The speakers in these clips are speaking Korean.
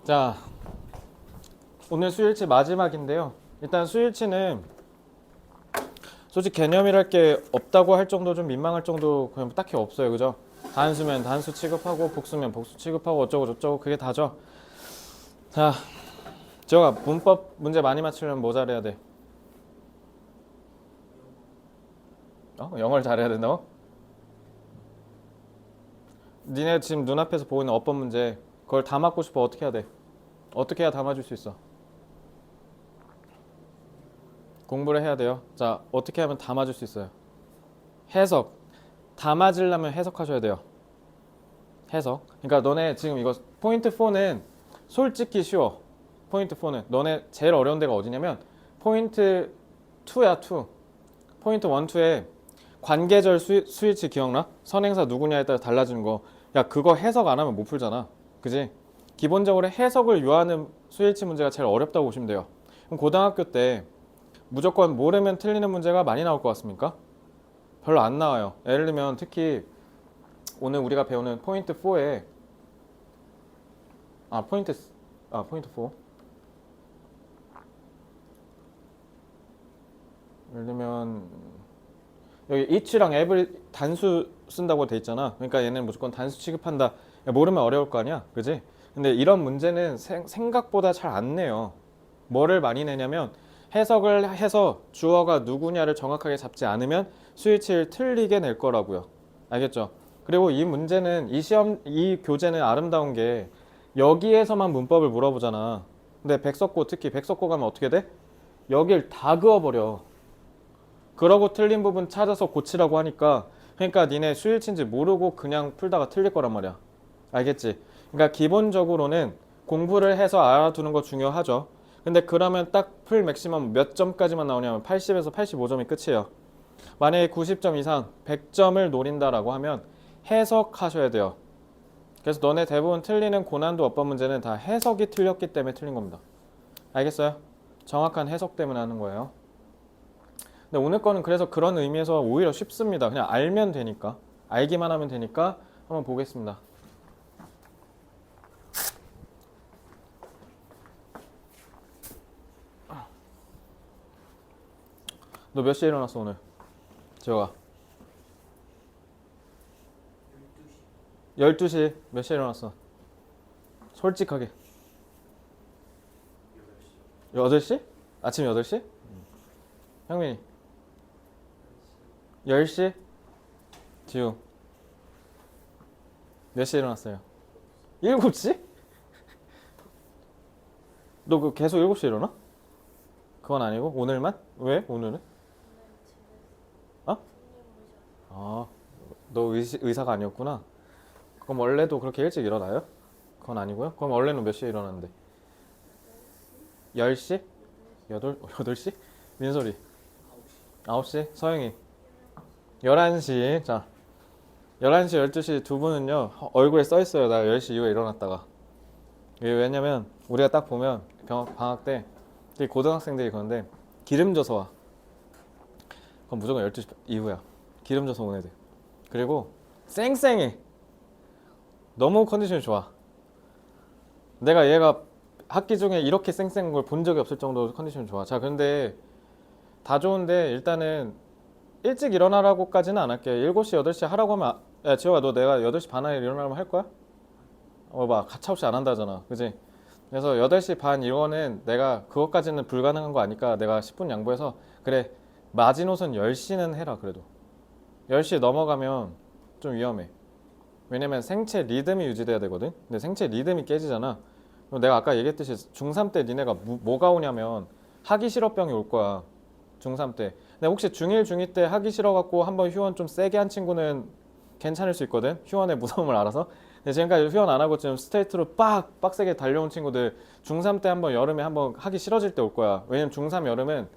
자, 오늘 수일치 마지막인데요. 일단 수일치는 솔직히 개념이랄 게 없다고 할 정도, 좀 민망할 정도 그냥 딱히 없어요. 그죠? 단수면 단수 취급하고 복수면 복수 취급하고 어쩌고 저쩌고 그게 다죠. 자, 지영아, 문법 문제 많이 맞추려면 뭐 잘해야 돼? 영어를 잘해야 된다고? 니네 지금 눈앞에서 보고 있는 어법 문제 그걸 다 맞고 싶어. 어떻게 해야 돼? 어떻게 해야 다 맞을 수 있어? 공부를 해야 돼요. 자, 어떻게 하면 다 맞을 수 있어요? 해석. 다 맞으려면 해석하셔야 돼요. 해석. 그러니까 너네 지금 이거 포인트 4는 솔직히 쉬워. 포인트 4는 너네 제일 어려운 데가 어디냐면 포인트 2야 2. 포인트 1, 2에 관계절 수일치 기억나? 선행사 누구냐에 따라 달라지는 거. 야, 그거 해석 안 하면 못 풀잖아. 그지? 기본적으로 해석을 요하는 수일치 문제가 제일 어렵다고 보시면 돼요. 그럼 고등학교 때 무조건 모르면 틀리는 문제가 많이 나올 것 같습니까? 별로 안 나와요. 예를 들면 특히 오늘 우리가 배우는 포인트 4에 포인트 4. 예를 들면 여기 each랑 every 단수 쓴다고 돼 있잖아. 그러니까 얘는 무조건 단수 취급한다. 야, 모르면 어려울 거 아니야. 그지? 근데 이런 문제는 생각보다 잘 안 내요. 뭐를 많이 내냐면 해석을 해서 주어가 누구냐를 정확하게 잡지 않으면 수일치를 틀리게 낼 거라고요. 알겠죠? 그리고 이 문제는 이 교재는 아름다운 게 여기에서만 문법을 물어보잖아. 근데 백석고 특히 백석고 가면 어떻게 돼? 여길 다 그어버려. 그러고 틀린 부분 찾아서 고치라고 하니까 그러니까 니네 수일치인지 모르고 그냥 풀다가 틀릴 거란 말이야. 알겠지? 그러니까 기본적으로는 공부를 해서 알아두는 거 중요하죠. 근데 그러면 딱 풀 맥시멈 몇 점까지만 나오냐면 80에서 85점이 끝이에요. 만약에 90점 이상 100점을 노린다라고 하면 해석하셔야 돼요. 그래서 너네 대부분 틀리는 고난도 어법 문제는 다 해석이 틀렸기 때문에 틀린 겁니다. 알겠어요? 정확한 해석 때문에 하는 거예요. 근데 오늘 거는 그래서 그런 의미에서 오히려 쉽습니다. 그냥 알면 되니까. 알기만 하면 되니까 한번 보겠습니다. 너 몇 시에 일어났어 오늘? 재호가 12시 몇 시에 일어났어? 솔직하게 8시? 아침 8시? 형민이 10시? 지우 몇 시에 일어났어요? 7시? 너 그 계속 7시에 일어나? 그건 아니고 오늘만? 왜? 오늘은? 어? 아, 너 의사가 아니었구나. 그럼 원래도 그렇게 일찍 일어나요? 그건 아니고요. 그럼 원래는 몇 시에 일어났는데? 10시? 8시? 민솔이 9시? 서영이 11시. 자, 11시, 12시 두 분은요 얼굴에 써 있어요. 나 10시 이후에 일어났다가. 이게 왜냐면 우리가 딱 보면 방학 때 특히 고등학생들이 그런데 기름져서 와. 그럼 무조건 12시 이후야. 기름져서 온 애들. 그리고 쌩쌩해. 너무 컨디션이 좋아. 내가 얘가 학기 중에 이렇게 쌩쌩한 걸 본 적이 없을 정도로 컨디션이 좋아. 자, 근데 다 좋은데 일단은 일찍 일어나라고까지는 안 할게. 7시, 8시 하라고 하면 야, 지호야, 너 내가 8시 반에 일어나면 할 거야? 봐. 가차없이 안 한다잖아. 그지? 그래서 8시 반 이거는 내가 그것까지는 불가능한 거 아니까 내가 10분 양보해서 그래, 마지노선 10시는 해라. 그래도 10시 넘어가면 좀 위험해. 왜냐면 생체 리듬이 유지돼야 되거든. 근데 생체 리듬이 깨지잖아. 그럼 내가 아까 얘기했듯이 중3 때 니네가 뭐가 오냐면 하기 싫어병이 올 거야. 중3 때. 근데 혹시 중1, 중2 때 하기 싫어갖고 한번 휴원 좀 세게 한 친구는 괜찮을 수 있거든. 휴원의 무서움을 알아서. 근데 지금까지 휴원 안 하고 지금 스트레이트로 빡세게 달려온 친구들 중3 때 한번 여름에 한번 하기 싫어질 때 올 거야. 왜냐면 중3 여름은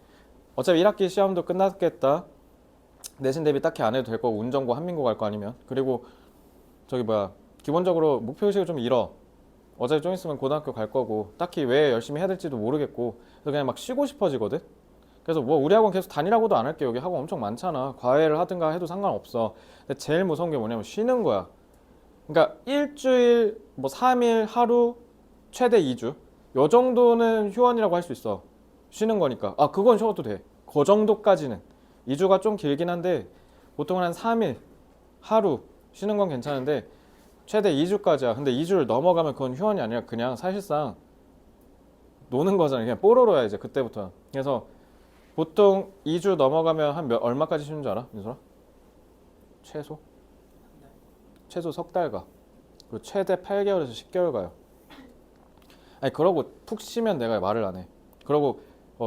어차피 1학기 시험도 끝났겠다. 내신 대비 딱히 안 해도 될 거고 운전고 한민고 갈 거 아니면. 그리고 저기 뭐야, 기본적으로 목표의식을 좀 잃어. 어차피 좀 있으면 고등학교 갈 거고 딱히 왜 열심히 해야 될지도 모르겠고 그래서 그냥 막 쉬고 싶어지거든. 그래서 뭐 우리 학원 계속 다니라고도 안 할게. 여기 학원 엄청 많잖아. 과외를 하든가 해도 상관없어. 근데 제일 무서운 게 뭐냐면 쉬는 거야. 그러니까 일주일 뭐 3일 하루 최대 2주. 요 정도는 휴원이라고 할 수 있어. 쉬는 거니까. 아, 그건 쉬어도 돼. 그 정도까지는. 2주가 좀 길긴 한데 보통은 한 3일, 하루 쉬는 건 괜찮은데 최대 2주까지야. 근데 2주를 넘어가면 그건 휴원이 아니라 그냥 사실상 노는 거잖아. 그냥 뽀로로야 이제 그때부터. 그래서 보통 2주 넘어가면 얼마까지 쉬는 줄 알아? 민솔아? 최소? 최소 석 달 가. 그리고 최대 8개월에서 10개월 가요. 아니 그러고 푹 쉬면 내가 말을 안 해. 그러고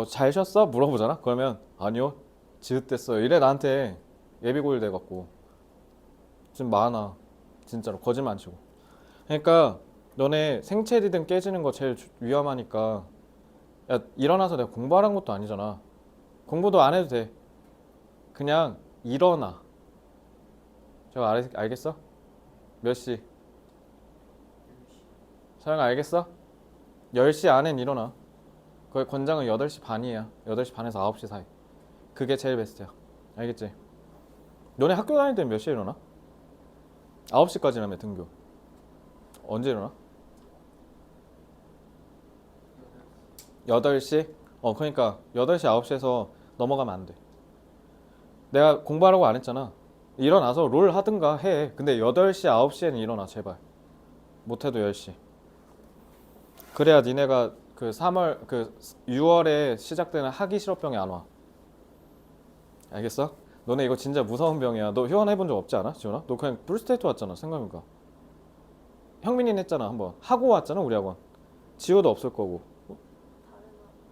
잘 쉬었어? 물어보잖아? 그러면 아니요 지읒댔어요 이래 나한테 예비고일 돼갖고 좀 많아 진짜로 거짓말 안 치고. 그러니까 너네 생체 리듬 깨지는 거 제일 위험하니까 야 일어나서 내가 공부하라는 것도 아니잖아. 공부도 안 해도 돼. 그냥 일어나. 제가 알겠어? 몇 시? 서영아 알겠어? 10시 안엔 일어나. 거의 권장은 8시 반이야. 8시 반에서 9시 사이. 그게 제일 베스트야. 알겠지? 너네 학교 다닐 때는 몇 시에 일어나? 9시까지라며 등교. 언제 일어나? 8시? 그러니까 8시 9시에서 넘어가면 안 돼. 내가 공부하라고 안 했잖아. 일어나서 롤 하든가 해. 근데 8시 9시에는 일어나 제발. 못해도 10시. 그래야 니네가 그 6월에 시작되는 하기 실업병이 안 와. 알겠어? 너네 이거 진짜 무서운 병이야. 너 휴원 해본 적 없지 않아? 지훈아? 너 그냥 브루스테이트 왔잖아 생각해보니까. 형민이는 했잖아 한번. 하고 왔잖아 우리 학원. 지호도 없을 거고.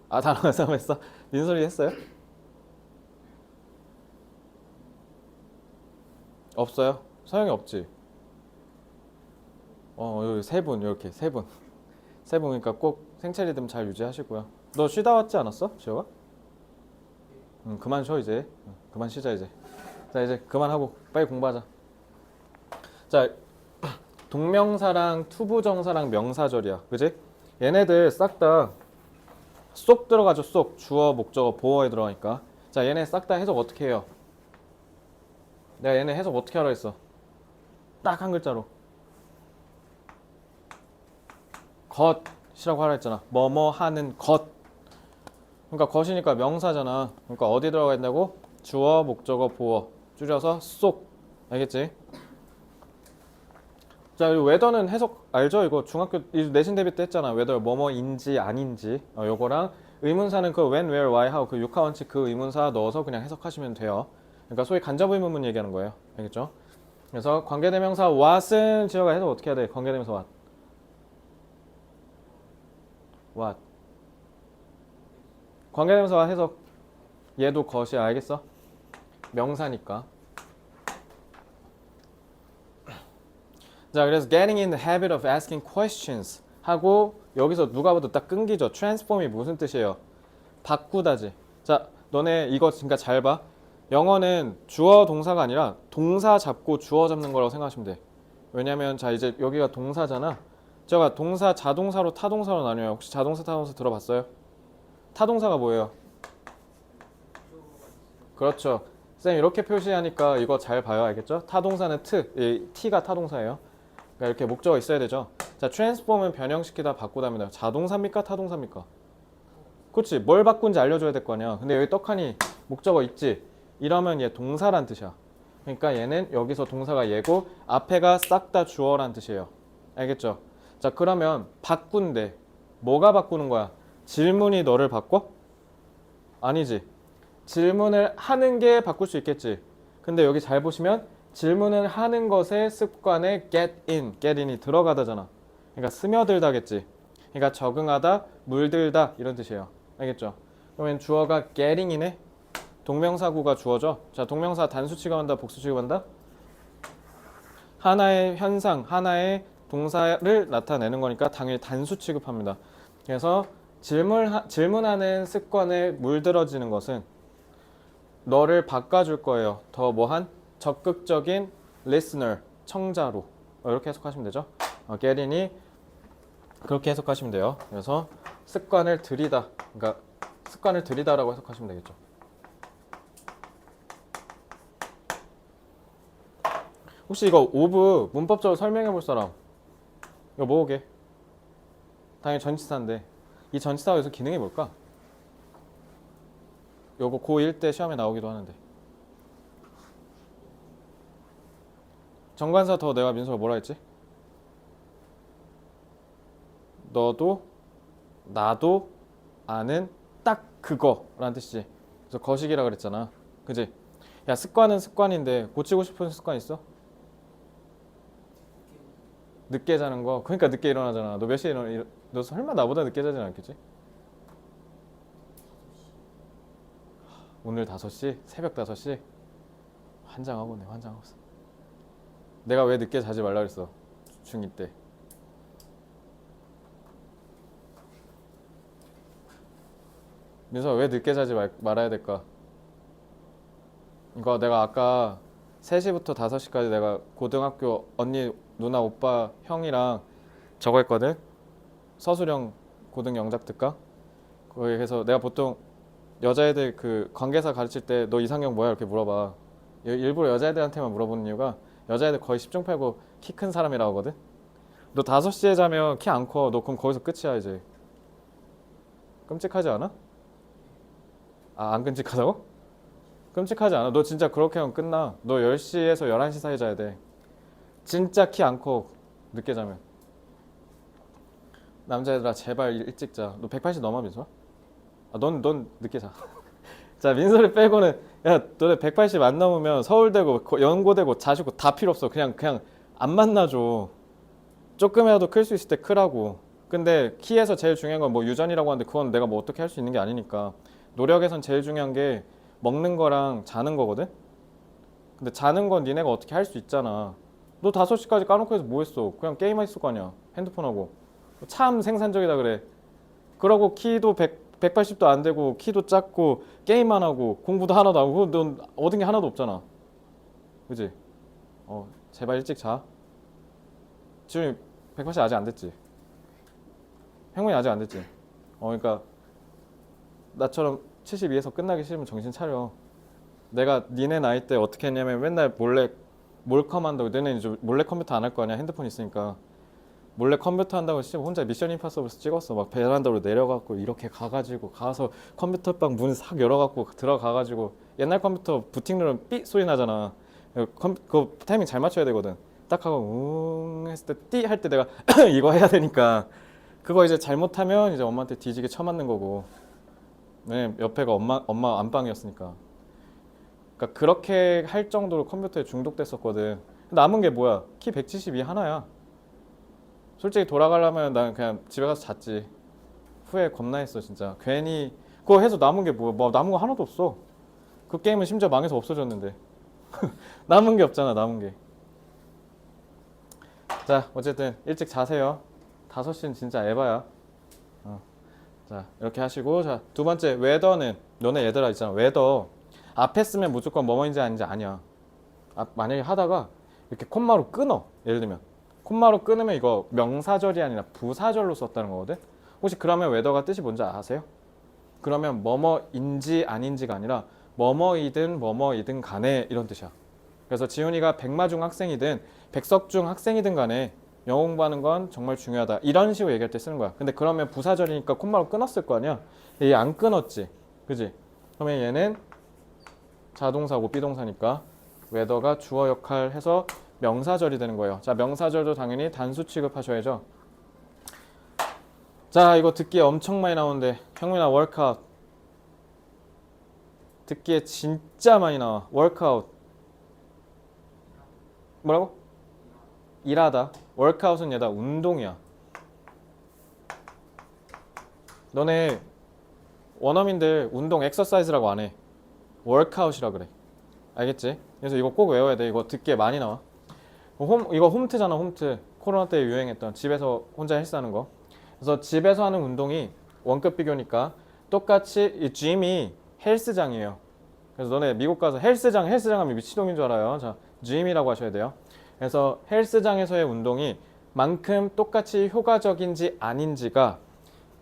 아 단어 싸움 했어? 민솔이 했어요? 없어요? 서영이 없지? 여기 세 분 이렇게 세 분. 세 분이니까 꼭 생체 리듬 잘 유지하시고요. 너 쉬다 왔지 않았어? 지호가? 그만 쉬어 이제. 그만 쉬자 이제. 자 이제 그만하고 빨리 공부하자. 자 동명사랑 투부정사랑 명사절이야. 그지? 얘네들 싹 다 쏙 들어가죠. 쏙. 주어 목적어 보어에 들어가니까. 자 얘네 싹 다 해석 어떻게 해요? 내가 얘네 해석 어떻게 하라 했어? 딱 한 글자로 것이라고 하라 했잖아. 뭐뭐 하는 것. 그러니까 것이니까 명사잖아. 그러니까 어디 들어가 있다고? 주어 목적어 보어 줄여서 쏙. 알겠지? 자 그리고 웨더는 해석 알죠? 이거 중학교 내신 대비 때 했잖아. 웨더 뭐뭐인지 아닌지. 요거랑 의문사는 그 when, where, why, how 그 육하 원칙 그 의문사 넣어서 그냥 해석하시면 돼요. 그러니까 소위 간접 의문문 얘기하는 거예요. 알겠죠? 그래서 관계대명사 what은 지어가 해석 어떻게 해야 돼? 관계대명사 what. what. 관계대명사 해석 얘도 것이야. 알겠어? 명사니까. 자 그래서 getting in the habit of asking questions 하고 여기서 누가 봐도 딱 끊기죠. transform이 무슨 뜻이에요? 바꾸다지. 자 너네 이거 그러니까 잘 봐. 영어는 주어 동사가 아니라 동사 잡고 주어 잡는 거라고 생각하시면 돼. 왜냐면 자 이제 여기가 동사잖아. 제가 동사 자동사로 타동사로 나뉘어요. 혹시 자동사 타동사 들어봤어요? 타동사가 뭐예요? 그렇죠. 쌤 이렇게 표시하니까 이거 잘 봐요. 알겠죠? 타동사는 t가 타동사예요. 그러니까 이렇게 목적어 있어야 되죠. 자, transform은 변형시키다 바꾸다입니다. 자동사입니까? 타동사입니까? 그렇지. 뭘 바꾼지 알려줘야 될 거 아니야. 근데 여기 떡하니 목적어 있지? 이러면 얘 동사란 뜻이야. 그러니까 얘는 여기서 동사가 얘고 앞에가 싹 다 주어란 뜻이에요. 알겠죠? 자, 그러면 바꾼대. 뭐가 바꾸는 거야? 질문이 너를 바꿔? 아니지. 질문을 하는 게 바꿀 수 있겠지. 근데 여기 잘 보시면 질문을 하는 것의 습관에 get in이 들어가다잖아. 그러니까 스며들다겠지. 그러니까 적응하다, 물들다 이런 뜻이에요. 알겠죠? 그러면 주어가 getting이네. 동명사구가 주어죠. 자, 동명사 단수 취급한다, 복수 취급한다? 하나의 현상, 하나의 동사를 나타내는 거니까 당연히 단수 취급합니다. 그래서 질문하는 습관에 물들어지는 것은 너를 바꿔줄 거예요. 더 뭐한? 적극적인 listener, 청자로. 이렇게 해석하시면 되죠. getting이 그렇게 해석하시면 돼요. 그래서 습관을 들이다. 그러니까 습관을 들이다라고 해석하시면 되겠죠. 혹시 이거 오브 문법적으로 설명해 볼 사람? 이거 뭐게? 당연히 전치사인데 이 전치사가 여기서 기능이 뭘까? 요거 고1 때 시험에 나오기도 하는데 정관사 더 내가 민서가 뭐라 했지? 너도 나도 아는 딱 그거라는 뜻이지. 그래서 거식이라 그랬잖아. 그지? 야 습관은 습관인데 고치고 싶은 습관 있어? 늦게 자는 거. 그러니까 늦게 일어나잖아. 너 몇 시에 너 설마 나보다 늦게 자진 않겠지? 오늘 5시? 새벽 5시? 환장하고네 환장하고. 내가 왜 늦게 자지 말라 그랬어? 중2 때. 민서가 왜 늦게 자지 말아야 될까? 이거 내가 아까 3시부터 5시까지 내가 고등학교 언니, 누나, 오빠, 형이랑 저거 했거든? 서술형 고등 영작 특강? 거기에서 내가 보통 여자애들 그 관계사 가르칠 때 너 이상형 뭐야? 이렇게 물어봐. 일부러 여자애들한테만 물어보는 이유가 여자애들 거의 10중 8구 키 큰 사람이라고 하거든? 너 5시에 자면 키 안 커. 너 그럼 거기서 끝이야 이제. 끔찍하지 않아? 아, 안 끔찍하다고? 끔찍하지 않아. 너 진짜 그렇게 하면 끝나. 너 10시에서 11시 사이 자야 돼. 진짜 키 안 커. 늦게 자면. 남자애들아 제발 일찍 자. 너 180 넘어 민서? 아, 넌 늦게 자. 자, 민서를 빼고는 야, 너네 180 안 넘으면 서울대고 연고대고 자시고 다 필요 없어. 그냥 안 만나줘. 조금이라도 클 수 있을 때 크라고. 근데 키에서 제일 중요한 건 뭐 유전이라고 하는데 그건 내가 뭐 어떻게 할 수 있는 게 아니니까. 노력에선 제일 중요한 게 먹는 거랑 자는 거거든? 근데 자는 건 니네가 어떻게 할 수 있잖아. 너 5시까지 까놓고 해서 뭐 했어? 그냥 게임만 있을 거 아니야. 핸드폰하고. 참 생산적이다 그래. 그러고 키도 180도 안 되고 키도 작고 게임만 하고 공부도 하나도 안 하고 넌 얻은 게 하나도 없잖아. 그지? 제발 일찍 자. 지금 180 아직 안 됐지? 형문이 아직 안 됐지? 그러니까 나처럼 72에서 끝나기 싫으면 정신 차려. 내가 니네 나이 때 어떻게 했냐면 맨날 몰래 몰컴 한다고. 너네 이제 몰래 컴퓨터 안 할 거 아니야. 핸드폰 있으니까. 몰래 컴퓨터 한다고 혼자 미션 임파서블 찍었어. 막 베란다로 내려가고 이렇게 가가지고 가서 컴퓨터방 문 싹 열어갖고 들어가가지고 옛날 컴퓨터 부팅 누르면 삐 소리 나잖아. 그거 타이밍 잘 맞춰야 되거든. 딱 하고 했을 때 띠 할 때 내가 이거 해야 되니까 그거 이제 잘못하면 이제 엄마한테 뒤지게 쳐맞는 거고. 네, 옆에가 엄마 안방이었으니까. 그러니까 그렇게 할 정도로 컴퓨터에 중독됐었거든. 남은 게 뭐야? 키 172 하나야. 솔직히 돌아가려면 난 그냥 집에 가서 잤지. 후회 겁나 했어 진짜. 괜히 그거 해서 남은 게 뭐야? 뭐 남은 거 하나도 없어. 그 게임은 심지어 망해서 없어졌는데. 남은 게 없잖아 남은 게. 자 어쨌든 일찍 자세요. 5시는 진짜 에바야. 자 이렇게 하시고, 자 두 번째 웨더는 너네 얘들아 있잖아. 웨더 앞에 쓰면 무조건 뭐뭐인지 아닌지 아니야. 만약에 하다가 이렇게 콤마로 끊어. 예를 들면 콤마로 끊으면 이거 명사절이 아니라 부사절로 썼다는 거거든. 혹시 그러면 웨더가 뜻이 뭔지 아세요? 그러면 뭐뭐인지 아닌지가 아니라 뭐뭐이든 뭐뭐이든 간에 이런 뜻이야. 그래서 지훈이가 백마중 학생이든 백석중 학생이든 간에 영어 공부하는 건 정말 중요하다. 이런 식으로 얘기할 때 쓰는 거야. 근데 그러면 부사절이니까 콤마로 끊었을 거 아니야. 얘 안 끊었지. 그지? 그러면 얘는 자동사고 비동사니까 whether가 주어 역할 해서 명사절이 되는 거예요. 자, 명사절도 당연히 단수 취급하셔야죠. 자, 이거 듣기에 엄청 많이 나오는데 형민아 workout. 듣기에 진짜 많이 나와. workout. 뭐라고? 일하다. workout은 얘다 운동이야. 너네 원어민들 운동 exercise라고 안 해. workout이라 그래. 알겠지? 그래서 이거 꼭 외워야 돼. 이거 듣기에 많이 나와. 이거 홈트잖아. 홈트. 코로나 때 유행했던 집에서 혼자 헬스하는 거. 그래서 집에서 하는 운동이 원급 비교니까 똑같이 이 gym이 헬스장이에요. 그래서 너네 미국 가서 헬스장 하면 미치동인 줄 알아요. 자, gym이라고 하셔야 돼요. 그래서 헬스장에서의 운동이 만큼 똑같이 효과적인지 아닌지가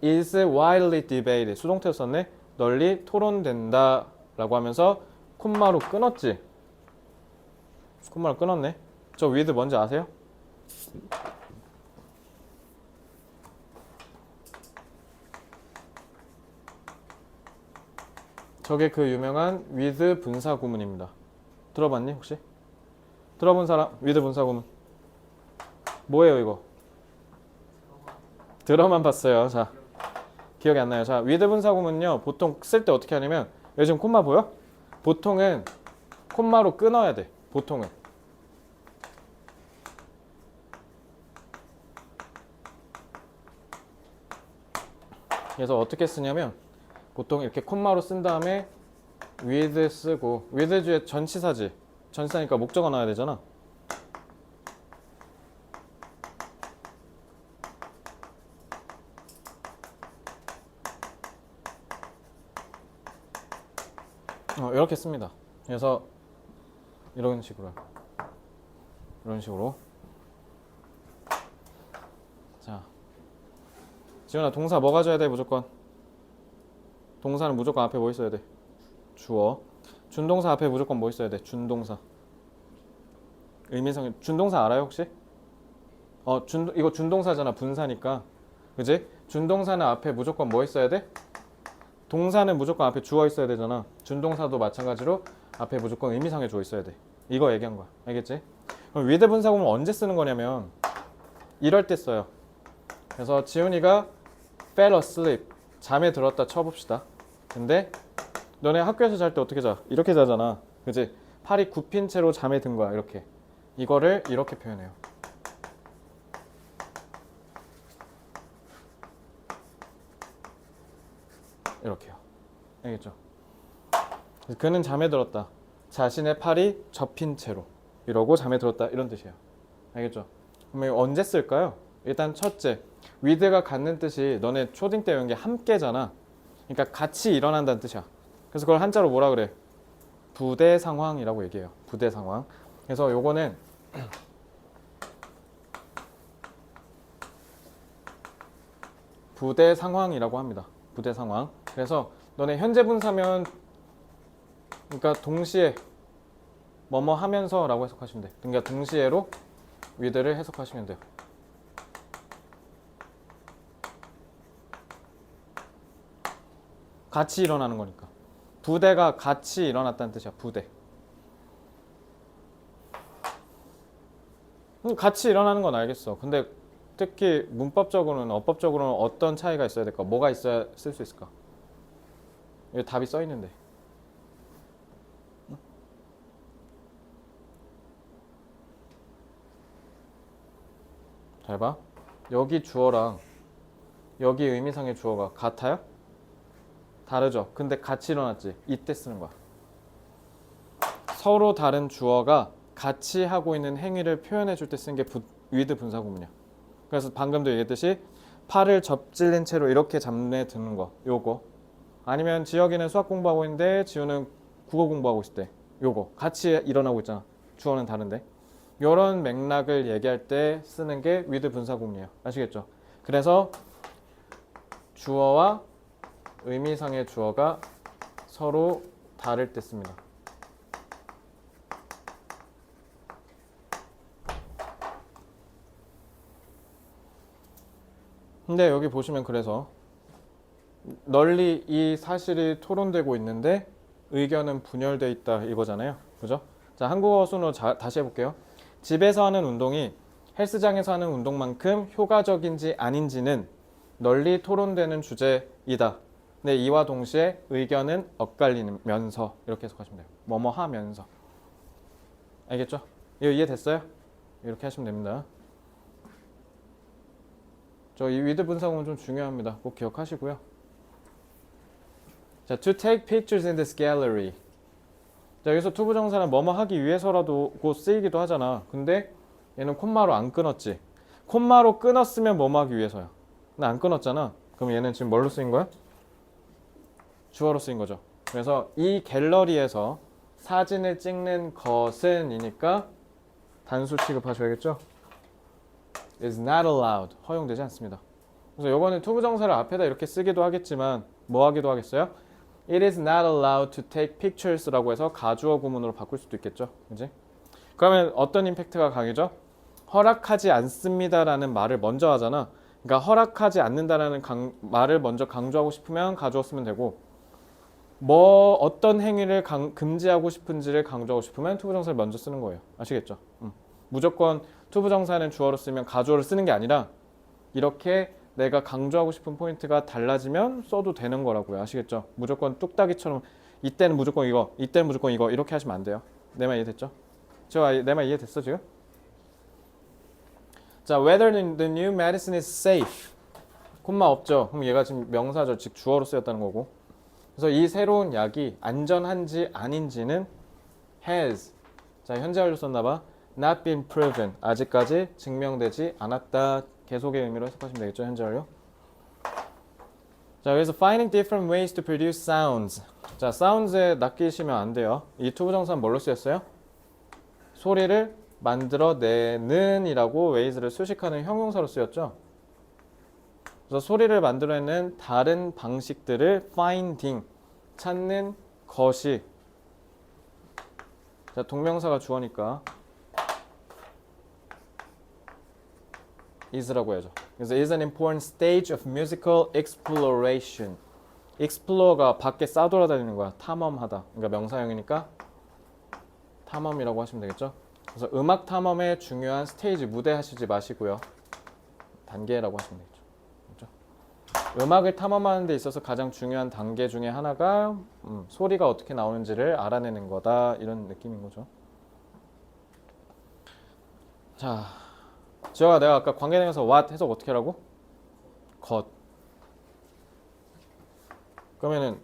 is widely debated. 수동태로 썼네. 널리 토론된다 라고 하면서 콤마로 끊었지. 콤마로 끊었네. 저 with 뭔지 아세요? 저게 그 유명한 with 분사 구문입니다. 들어봤니 혹시? 들어본 사람? with 분사 구문 뭐예요 이거? 들어만 봤어요. 자, 기억이 안 나요. 자, with 분사 구문은요 보통 쓸 때 어떻게 하냐면 여기 지금 콤마 보여? 보통은 콤마로 끊어야 돼. 보통은. 그래서 어떻게 쓰냐면 보통 이렇게 콤마로 쓴 다음에 with 쓰고 with 주에 전치사지. 전치사니까 목적어 나와야 되잖아. 이렇게 씁니다. 그래서 이런 식으로 자, 지훈아 동사 뭐 가져야 돼? 무조건 동사는 무조건 앞에 뭐 있어야 돼? 주어. 준동사 앞에 무조건 뭐 있어야 돼? 준동사. 의미상 준동사 알아요 혹시? 이거 준동사잖아. 분사니까 그지? 준동사는 앞에 무조건 뭐 있어야 돼? 동사는 무조건 앞에 주어 있어야 되잖아. 준동사도 마찬가지로 앞에 무조건 의미상의 주어 있어야 돼. 이거 얘기한 거야. 알겠지? 그럼 with 분사구문 언제 쓰는 거냐면 이럴 때 써요. 그래서 지훈이가 fell asleep 잠에 들었다 쳐봅시다. 근데 너네 학교에서 잘 때 어떻게 자? 이렇게 자잖아. 그치? 팔이 굽힌 채로 잠에 든 거야. 이렇게. 이거를 이렇게 표현해요. 이렇게요. 알겠죠? 그는 잠에 들었다. 자신의 팔이 접힌 채로. 이러고 잠에 들었다. 이런 뜻이에요. 알겠죠? 그럼 언제 쓸까요? 일단 첫째, with가 갖는 뜻이 너네 초딩 때 배운 게 함께잖아. 그러니까 같이 일어난다는 뜻이야. 그래서 그걸 한자로 뭐라 그래? 부대 상황이라고 얘기해요. 부대 상황. 그래서 요거는 부대 상황이라고 합니다. 부대 상황. 그래서 너네 현재 분사면 그러니까 동시에 뭐뭐 하면서라고 해석하시면 돼. 그러니까 동시에로 with를 해석하시면 돼요. 같이 일어나는 거니까. 부대가 같이 일어났다는 뜻이야. 부대. 같이 일어나는 건 알겠어. 근데 특히 문법적으로는 어법적으로는 어떤 차이가 있어야 될까? 뭐가 있어야 쓸 수 있을까? 여기 답이 써 있는데. 잘 봐. 여기 주어랑 여기 의미상의 주어가 같아요? 다르죠. 근데 같이 일어났지. 이때 쓰는 거야. 서로 다른 주어가 같이 하고 있는 행위를 표현해 줄 때 쓰는 게 with 분사 구문이야. 그래서 방금도 얘기했듯이 팔을 접질린 채로 이렇게 잠에 드는 거. 요거. 아니면 지혁이는 수학 공부하고 있는데 지우는 국어 공부하고 있을 때 요거. 같이 일어나고 있잖아. 주어는 다른데. 요런 맥락을 얘기할 때 쓰는 게 with 분사 구문이에요. 아시겠죠? 그래서 주어와 의미상의 주어가 서로 다를 때 씁니다. 근데 여기 보시면 그래서 널리 이 사실이 토론되고 있는데 의견은 분열돼 있다 이거잖아요. 그죠? 자, 한국어 순으로 다시 해볼게요. 집에서 하는 운동이 헬스장에서 하는 운동만큼 효과적인지 아닌지는 널리 토론되는 주제이다. 네, 이와 동시에 의견은 엇갈리면서 이렇게 해석하시면 돼요. 뭐뭐 하면서. 알겠죠? 이거 이해됐어요? 이렇게 하시면 됩니다. 저 이 with 분사구문 좀 중요합니다. 꼭 기억하시고요. 자, to take pictures in this gallery. 자, 여기서 투부정사는 뭐뭐 하기 위해서라도 곧 쓰이기도 하잖아. 근데 얘는 콤마로 안 끊었지. 콤마로 끊었으면 뭐뭐 하기 위해서야. 근데 안 끊었잖아. 그럼 얘는 지금 뭘로 쓰인 거야? 주어로 쓰인 거죠. 그래서 이 갤러리에서 사진을 찍는 것은 이니까 단수 취급하셔야겠죠? is not allowed. 허용되지 않습니다. 그래서 요거는 투부정사를 앞에다 이렇게 쓰기도 하겠지만 뭐 하기도 하겠어요? It is not allowed to take pictures라고 해서 가주어 구문으로 바꿀 수도 있겠죠. 그지? 그러면 어떤 임팩트가 강해져? 허락하지 않습니다라는 말을 먼저 하잖아. 그러니까 허락하지 않는다라는 말을 먼저 강조하고 싶으면 가주어 쓰면 되고 뭐 어떤 행위를 금지하고 싶은지를 강조하고 싶으면 투부정사를 먼저 쓰는 거예요. 아시겠죠? 무조건 투부정사는 주어로 쓰면 가주어를 쓰는 게 아니라 이렇게 내가 강조하고 싶은 포인트가 달라지면 써도 되는 거라고요. 아시겠죠? 무조건 뚝딱이처럼 이때는 무조건 이거, 이때는 무조건 이거 이렇게 하시면 안 돼요. 내 말 이해됐죠? 내 말 이해됐어 지금? 자, whether the new medicine is safe. 콤마 없죠? 그럼 얘가 지금 명사죠. 즉 주어로 쓰였다는 거고. 그래서 이 새로운 약이 안전한지 아닌지는 has. 자, 현재 완료 썼나 봐. not been proven. 아직까지 증명되지 않았다. 계속의 의미로 해석하시면 되겠죠, 현재 완료. 자, 그래서 finding different ways to produce sounds. 자, sounds에 낚이시면 안 돼요. 이 투부정사는 뭘로 쓰였어요? 소리를 만들어내는 이라고 ways를 수식하는 형용사로 쓰였죠. 그래서 소리를 만들어내는 다른 방식들을 finding, 찾는 것이. 자, 동명사가 주어니까 is라고 해야죠. 그래서 is an important stage of musical exploration. explore가 밖에 싸돌아다니는 거야. 탐험하다. 그러니까 명사형이니까 탐험이라고 하시면 되겠죠. 그래서 음악 탐험의 중요한 스테이지, 무대 하시지 마시고요. 단계라고 하시면 되겠죠. 그렇죠? 음악을 탐험하는 데 있어서 가장 중요한 단계 중에 하나가 소리가 어떻게 나오는지를 알아내는 거다. 이런 느낌인 거죠. 자, 지호가 내가 아까 관계대명사 what 해석 어떻게 하라고? 것. 그러면은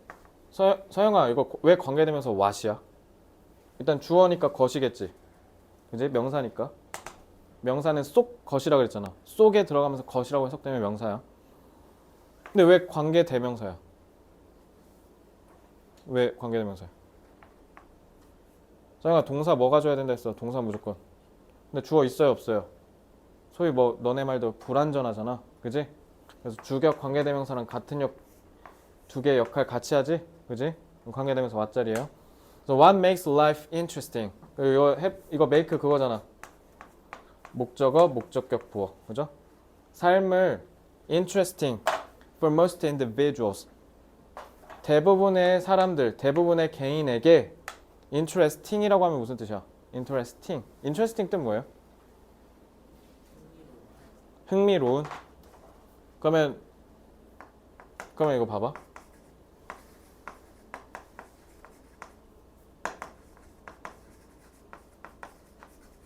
서영아 이거 왜 관계대명사 what이야? 일단 주어니까 것이겠지. 그지? 명사니까. 명사는 속 것이라고 그랬잖아. 속에 들어가면서 것이라고 해석되면 명사야. 근데 왜 관계대명사야? 왜 관계대명사야? 서영아 동사 뭐가 줘야 된다 했어? 동사 무조건. 근데 주어 있어요 없어요? 소위 뭐 너네 말대로 불완전하잖아. 그지? 그래서 주격 관계대명사랑 같은 두 개의 역할 같이 하지? 그지? 관계대명사 what자리에요. 그래서 what makes life interesting. 이거 make 그거잖아. 목적어, 목적격, 부어. 그죠? 삶을 interesting for most individuals. 대부분의 사람들, 대부분의 개인에게 interesting이라고 하면 무슨 뜻이야? interesting. interesting 뜻 뭐예요? 흥미로운. 그러면 이거 봐봐.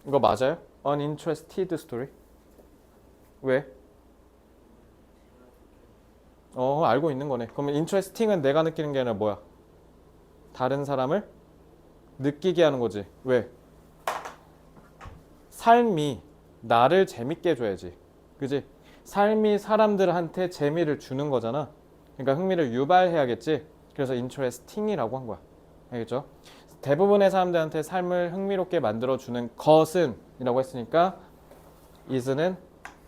이거 맞아요? uninterested story? 왜? 알고 있는 거네. 그러면 interesting은 내가 느끼는 게 아니라 뭐야? 다른 사람을 느끼게 하는 거지. 왜? 삶이 나를 재밌게 해줘야지. 그지? 삶이 사람들한테 재미를 주는 거잖아. 그러니까 흥미를 유발해야겠지. 그래서 interesting이라고 한 거야. 알겠죠? 대부분의 사람들한테 삶을 흥미롭게 만들어주는 것은 이라고 했으니까 is는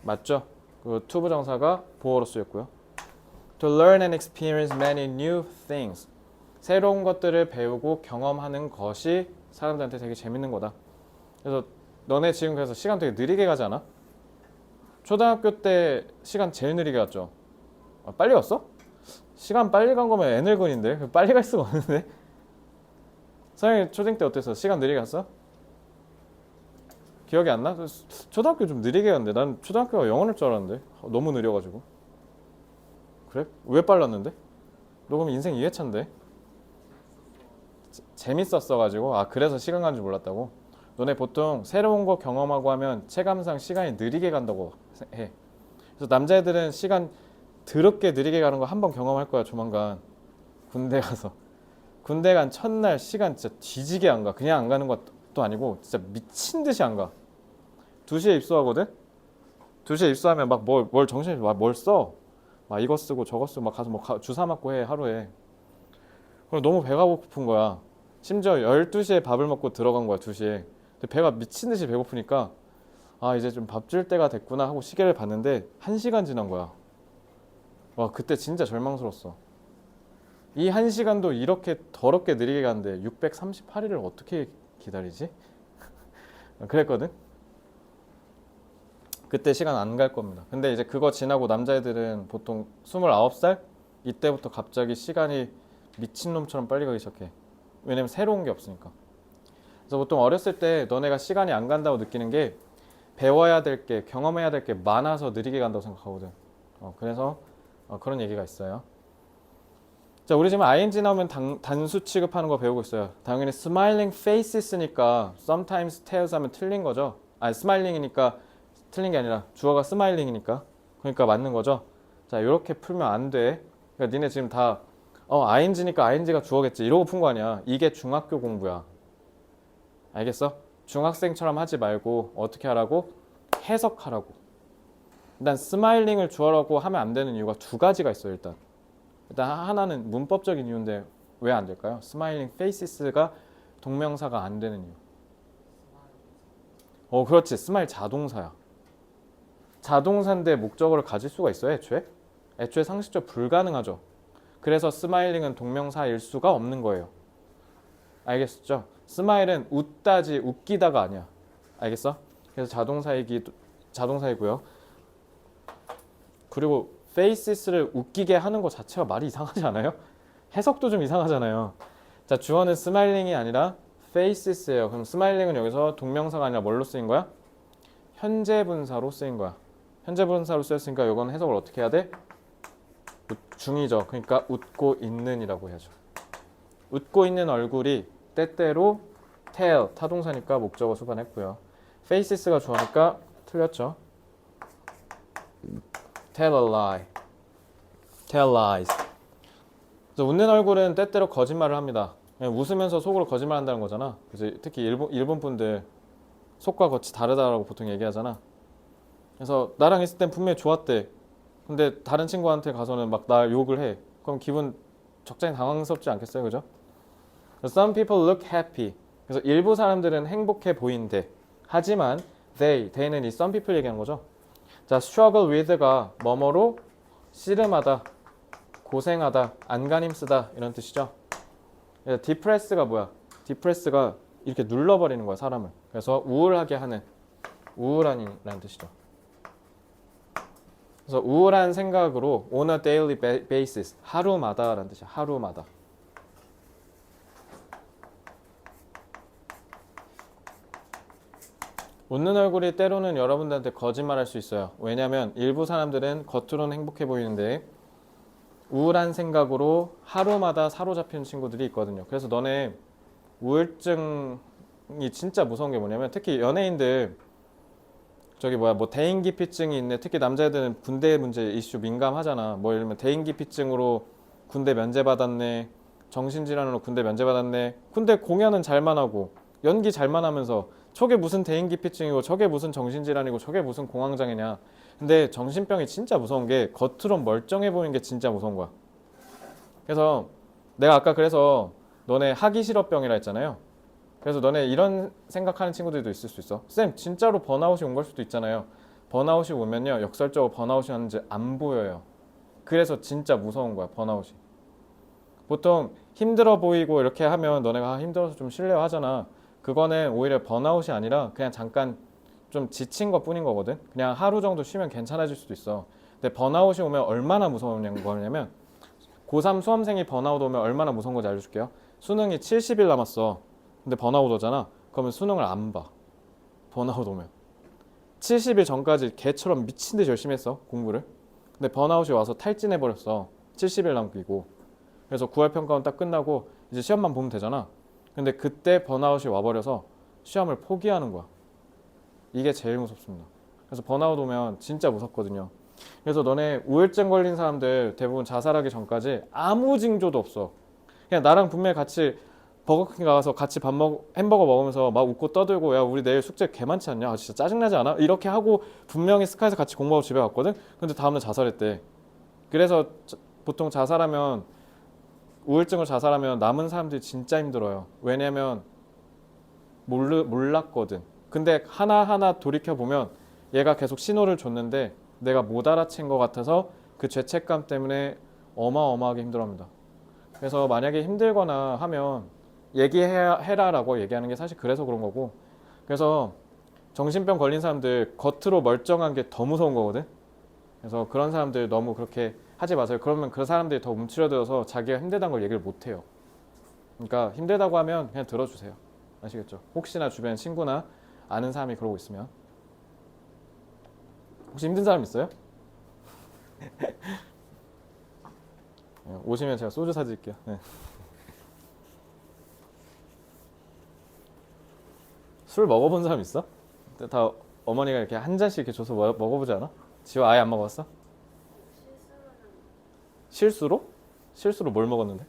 맞죠? 그 투부정사가 보어로 쓰였고요. To learn and experience many new things. 새로운 것들을 배우고 경험하는 것이 사람들한테 되게 재밌는 거다. 그래서 너네 지금 그래서 시간 되게 느리게 가지 않아? 초등학교 때 시간 제일 느리게 갔죠? 빨리 갔어? 시간 빨리 간 거면 애늙은인데 빨리 갈 수가 없는데? 서영이 초딩 때 어땠어? 시간 느리게 갔어? 기억이 안 나? 초등학교 좀 느리게 갔는데 난 초등학교가 영원할 줄 알았는데 너무 느려가지고. 그래? 왜 빨랐는데? 너 그럼 인생 2회차인데? 재밌었어가지고 그래서 시간 간 줄 몰랐다고? 너네 보통 새로운 거 경험하고 하면 체감상 시간이 느리게 간다고 해. 그래서 남자애들은 시간 더럽게 느리게 가는 거 한 번 경험할 거야 조만간. 군대 가서. 군대 간 첫날 시간 진짜 뒤지게 안 가. 그냥 안 가는 것도 아니고 진짜 미친 듯이 안 가. 2시에 입소하거든? 2시에 입소하면 막 뭘 정신이 뭘 써? 막 이거 쓰고 저거 쓰고 막 가서 뭐 주사 맞고 해 하루에. 그럼 너무 배가 고픈 거야. 심지어 12시에 밥을 먹고 들어간 거야 2시에. 근데 배가 미친 듯이 배고프니까 이제 좀 밥 줄 때가 됐구나 하고 시계를 봤는데 1시간 지난 거야. 와 그때 진짜 절망스러웠어. 이 1시간도 이렇게 더럽게 느리게 가는데 638일을 어떻게 기다리지? 그랬거든? 그때 시간 안 갈 겁니다. 근데 이제 그거 지나고 남자애들은 보통 29살? 이때부터 갑자기 시간이 미친놈처럼 빨리 가기 시작해. 왜냐면 새로운 게 없으니까. 그래서 보통 어렸을 때 너네가 시간이 안 간다고 느끼는 게 배워야 될 게, 경험해야 될 게 많아서 느리게 간다고 생각하거든. 그래서 그런 얘기가 있어요. 자, 우리 지금 ing 나오면 단수 취급하는 거 배우고 있어요. 당연히 smiling faces니까 sometimes tells 하면 틀린 거죠. 아니, smiling이니까 틀린 게 아니라 주어가 smiling이니까. 그러니까 맞는 거죠. 자, 이렇게 풀면 안 돼. 그러니까 니네 지금 다 ing니까 ing가 주어겠지 이러고 푼 거 아니야. 이게 중학교 공부야. 알겠어? 중학생처럼 하지 말고 어떻게 하라고? 해석하라고. 일단 스마일링을 주어라고 하면 안 되는 이유가 두 가지가 있어요. 일단 하나는 문법적인 이유인데 왜 안 될까요? 스마일링 페이시스가 동명사가 안 되는 이유. 그렇지. 스마일 자동사야. 자동사인데 목적어를 가질 수가 있어요, 애초에? 애초에 상식적으로 불가능하죠. 그래서 스마일링은 동명사일 수가 없는 거예요. 알겠죠? 스마일은 웃다지 웃기다가 아니야. 알겠어? 그래서 자동사이고요. 그리고 faces를 웃기게 하는 것 자체가 말이 이상하지 않아요? 해석도 좀 이상하잖아요. 자, 주어는 스마일링이 아니라 faces예요. 그럼 스마일링은 여기서 동명사가 아니라 뭘로 쓰인 거야? 현재 분사로 쓰인 거야. 현재 분사로 쓰였으니까 이건 해석을 어떻게 해야 돼? 중이죠. 그러니까 웃고 있는이라고 해야죠. 웃고 있는 얼굴이 때때로 tell 타동사니까 목적어 수반했고요. faces가 주어니까 틀렸죠. tell a lie, tell lies. 그래서 웃는 얼굴은 때때로 거짓말을 합니다. 웃으면서 속으로 거짓말한다는 거잖아. 그래서 특히 일본 분들 속과 겉이 다르다라고 보통 얘기하잖아. 그래서 나랑 있을 땐 분명히 좋았대. 근데 다른 친구한테 가서는 막 나 욕을 해. 그럼 기분 적잖이 당황스럽지 않겠어요, 그죠? Some people look happy. 그래서 일부 사람들은 행복해 보이는데, 하지만 they는 이 some people 얘기하는 거죠. 자, struggle with가 뭐뭐로 씨름하다, 고생하다, 안간힘 쓰다 이런 뜻이죠. depress가 뭐야? depress가 이렇게 눌러버리는 거야, 사람을. 그래서 우울하게 하는, 우울한이라는 뜻이죠. 그래서 우울한 생각으로 on a daily basis, 하루마다 라는 뜻이야. 하루마다. 웃는 얼굴이 때로는 여러분들한테 거짓말할 수 있어요. 왜냐하면 일부 사람들은 겉으로는 행복해 보이는데 우울한 생각으로 하루마다 사로잡히는 친구들이 있거든요. 그래서 너네 우울증이 진짜 무서운 게 뭐냐면 특히 연예인들 뭐 대인기피증이 있네. 특히 남자애들은 군대 문제 이슈 민감하잖아. 뭐 예를 들면 대인기피증으로 군대 면제받았네. 정신질환으로 군대 면제받았네. 근데 공연은 잘만 하고 연기 잘만 하면서 저게 무슨 대인기피증이고 저게 무슨 정신질환이고 저게 무슨 공황장애냐. 근데 정신병이 진짜 무서운 게 겉으로 멀쩡해 보이는 게 진짜 무서운 거야. 그래서 내가 아까 그래서 너네 하기 싫어 병이라 했잖아요. 그래서 너네 이런 생각하는 친구들도 있을 수 있어. 쌤, 진짜로 번아웃이 온 걸 수도 있잖아요. 번아웃이 오면요, 역설적으로 번아웃이 왔는지 안 보여요. 그래서 진짜 무서운 거야, 번아웃이. 보통 힘들어 보이고 이렇게 하면 너네가 힘들어서 좀 쉬려고 하잖아. 그거는 오히려 번아웃이 아니라 그냥 잠깐 좀 지친 것 뿐인 거거든. 그냥 하루 정도 쉬면 괜찮아질 수도 있어. 근데 번아웃이 오면 얼마나 무서운 거냐면 고3 수험생이 번아웃 오면 얼마나 무서운 건지 알려줄게요. 수능이 70일 남았어. 근데 번아웃 오잖아. 그러면 수능을 안 봐. 번아웃 오면 70일 전까지 개처럼 미친 듯이 열심히 했어, 공부를. 근데 번아웃이 와서 탈진해버렸어. 70일 남기고. 그래서 9월 평가원 딱 끝나고 이제 시험만 보면 되잖아. 근데 그때 번아웃이 와버려서 시험을 포기하는 거야. 이게 제일 무섭습니다. 그래서 번아웃 오면 진짜 무섭거든요. 그래서 너네 우울증 걸린 사람들 대부분 자살하기 전까지 아무 징조도 없어. 그냥 나랑 분명히 같이 버거킹 가서 같이 햄버거 먹으면서 막 웃고 떠들고, 야 우리 내일 숙제 개 많지 않냐? 아, 진짜 짜증나지 않아? 이렇게 하고 분명히 스카이에서 같이 공부하고 집에 갔거든? 근데 다음날 자살했대. 그래서 보통 자살하면, 우울증을 자살하면 남은 사람들이 진짜 힘들어요. 왜냐면 몰랐거든. 근데 하나하나 돌이켜보면 얘가 계속 신호를 줬는데 내가 못 알아챈 것 같아서 그 죄책감 때문에 어마어마하게 힘들어합니다. 그래서 만약에 힘들거나 하면 얘기해라라고 얘기하는 게 사실 그래서 그런 거고, 그래서 정신병 걸린 사람들 겉으로 멀쩡한 게 더 무서운 거거든. 그래서 그런 사람들 너무 그렇게 하지 마세요. 그러면 그 사람들이 더 움츠러들어서 자기가 힘들다는 걸 얘기를 못 해요. 그러니까 힘들다고 하면 그냥 들어주세요. 아시겠죠? 혹시나 주변 친구나 아는 사람이 그러고 있으면. 혹시 힘든 사람 있어요? 오시면 제가 소주 사드릴게요. 네. 술 먹어본 사람 있어? 다 어머니가 이렇게 한 잔씩 이렇게 줘서 먹어보지 않아? 지호 아예 안 먹어봤어? 실수로? 실수로 뭘 먹었는데?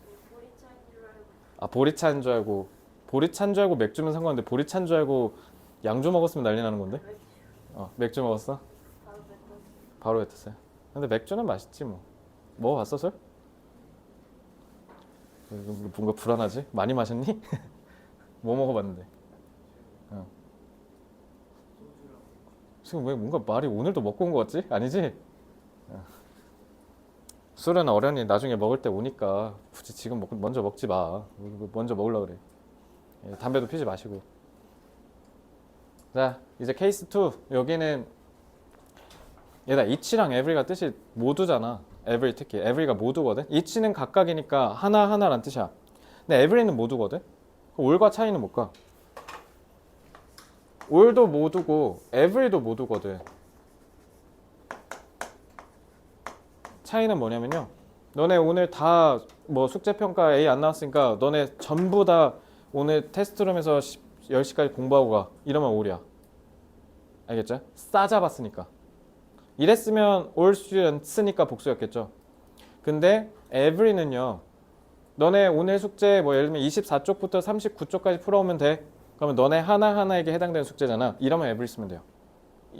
아 보리차인 줄 알고 보리차인 줄 알고 맥주면 상관없는데 보리차인 줄 알고 양주 먹었으면 난리 나는 건데? 맥주 먹었어? 바로 뱉었어요. 근데 맥주는 맛있지 뭐. 먹어봤어 술? 뭔가 불안하지? 많이 마셨니? 뭐 먹어봤는데? 지금 왜 뭔가 말이 오늘도 먹고 온 거 같지? 아니지? 술은 어련히 나중에 먹을 때 오니까 굳이 지금 먼저 먹지 마. 먼저 먹으려고 그래. 담배도 피지 마시고. 자, 이제 케이스 2. 여기는 얘다 each랑 every가 뜻이 모두잖아. every 특히. every가 모두거든. each는 각각이니까 하나하나란 뜻이야. 근데 every는 모두거든. all과 차이는 뭘까? all도 모두고 every도 모두거든. 차이는 뭐냐면요. 너네 오늘 다 뭐 숙제평가 A 안 나왔으니까 너네 전부 다 오늘 테스트룸에서 10시까지 공부하고 가. 이러면 all이야. 알겠죠? 싸잡았으니까. 이랬으면 all students니까 복수였겠죠. 근데 every는요. 너네 오늘 숙제 뭐 예를 들면 24쪽부터 39쪽까지 풀어오면 돼. 그러면 너네 하나하나에게 해당되는 숙제잖아. 이러면 every 쓰면 돼요.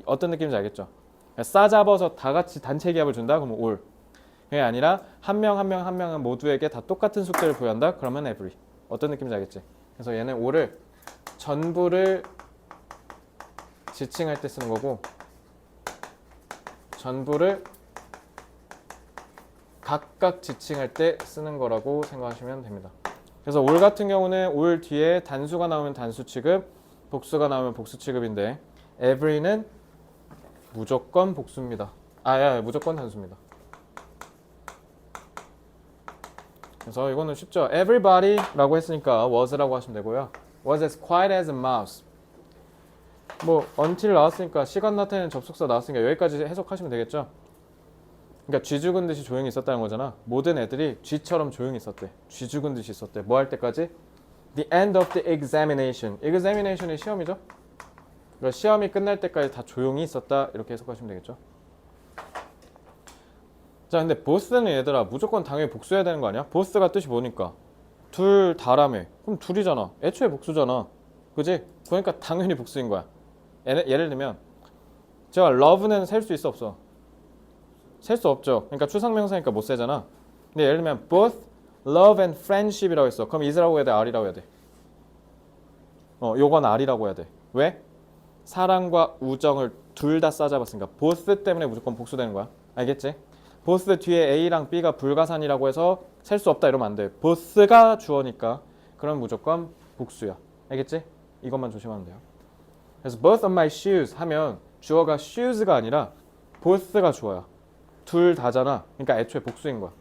어떤 느낌인지 알겠죠? 싸잡아서 다 같이 단체 기합을 준다? 그러면 all. 그게 아니라 한 명 한 명 한 명은 모두에게 다 똑같은 숙제를 부여한다? 그러면 every. 어떤 느낌인지 알겠지? 그래서 얘는 all을 전부를 지칭할 때 쓰는 거고 전부를 각각 지칭할 때 쓰는 거라고 생각하시면 됩니다. 그래서 all 같은 경우는 all 뒤에 단수가 나오면 단수 취급, 복수가 나오면 복수 취급인데 every는 무조건 복수입니다. 무조건 단수입니다. 그래서 이거는 쉽죠. everybody라고 했으니까 was라고 하시면 되고요. was as quiet as a mouse. 뭐 until 나왔으니까 시간 나타내는 접속사 나왔으니까 여기까지 해석하시면 되겠죠. 그러니까 쥐 죽은 듯이 조용히 있었다는 거잖아. 모든 애들이 쥐처럼 조용히 있었대. 쥐 죽은 듯이 있었대. 뭐 할 때까지? The end of the examination. examination이 시험이죠. 그러니까 시험이 끝날 때까지 다 조용히 있었다. 이렇게 해석하시면 되겠죠. 자, 근데 both는 얘들아 무조건 당연히 복수해야 되는 거 아니야? both가 뜻이 뭐니까? 둘 다라며. 그럼 둘이잖아. 애초에 복수잖아. 그지? 그러니까 당연히 복수인 거야. 예를 들면 제가 love는 셀 수 있어 없어? 셀 수 없죠. 그러니까 추상명사니까 못 세잖아. 근데 예를 들면 both love and friendship이라고 했어. 그럼 is라고 해야 돼? R이라고 해야 돼? 요건 R이라고 해야 돼. 왜? 사랑과 우정을 둘 다 싸잡았으니까 both 때문에 무조건 복수되는 거야. 알겠지? both 뒤에 A랑 B가 불가산이라고 해서 셀 수 없다 이러면 안 돼. both가 주어니까 그럼 무조건 복수야. 알겠지? 이것만 조심하면 돼요. 그래서 both of my shoes 하면 주어가 shoes가 아니라 both가 주어야. 둘 다잖아. 그러니까 애초에 복수인 거야.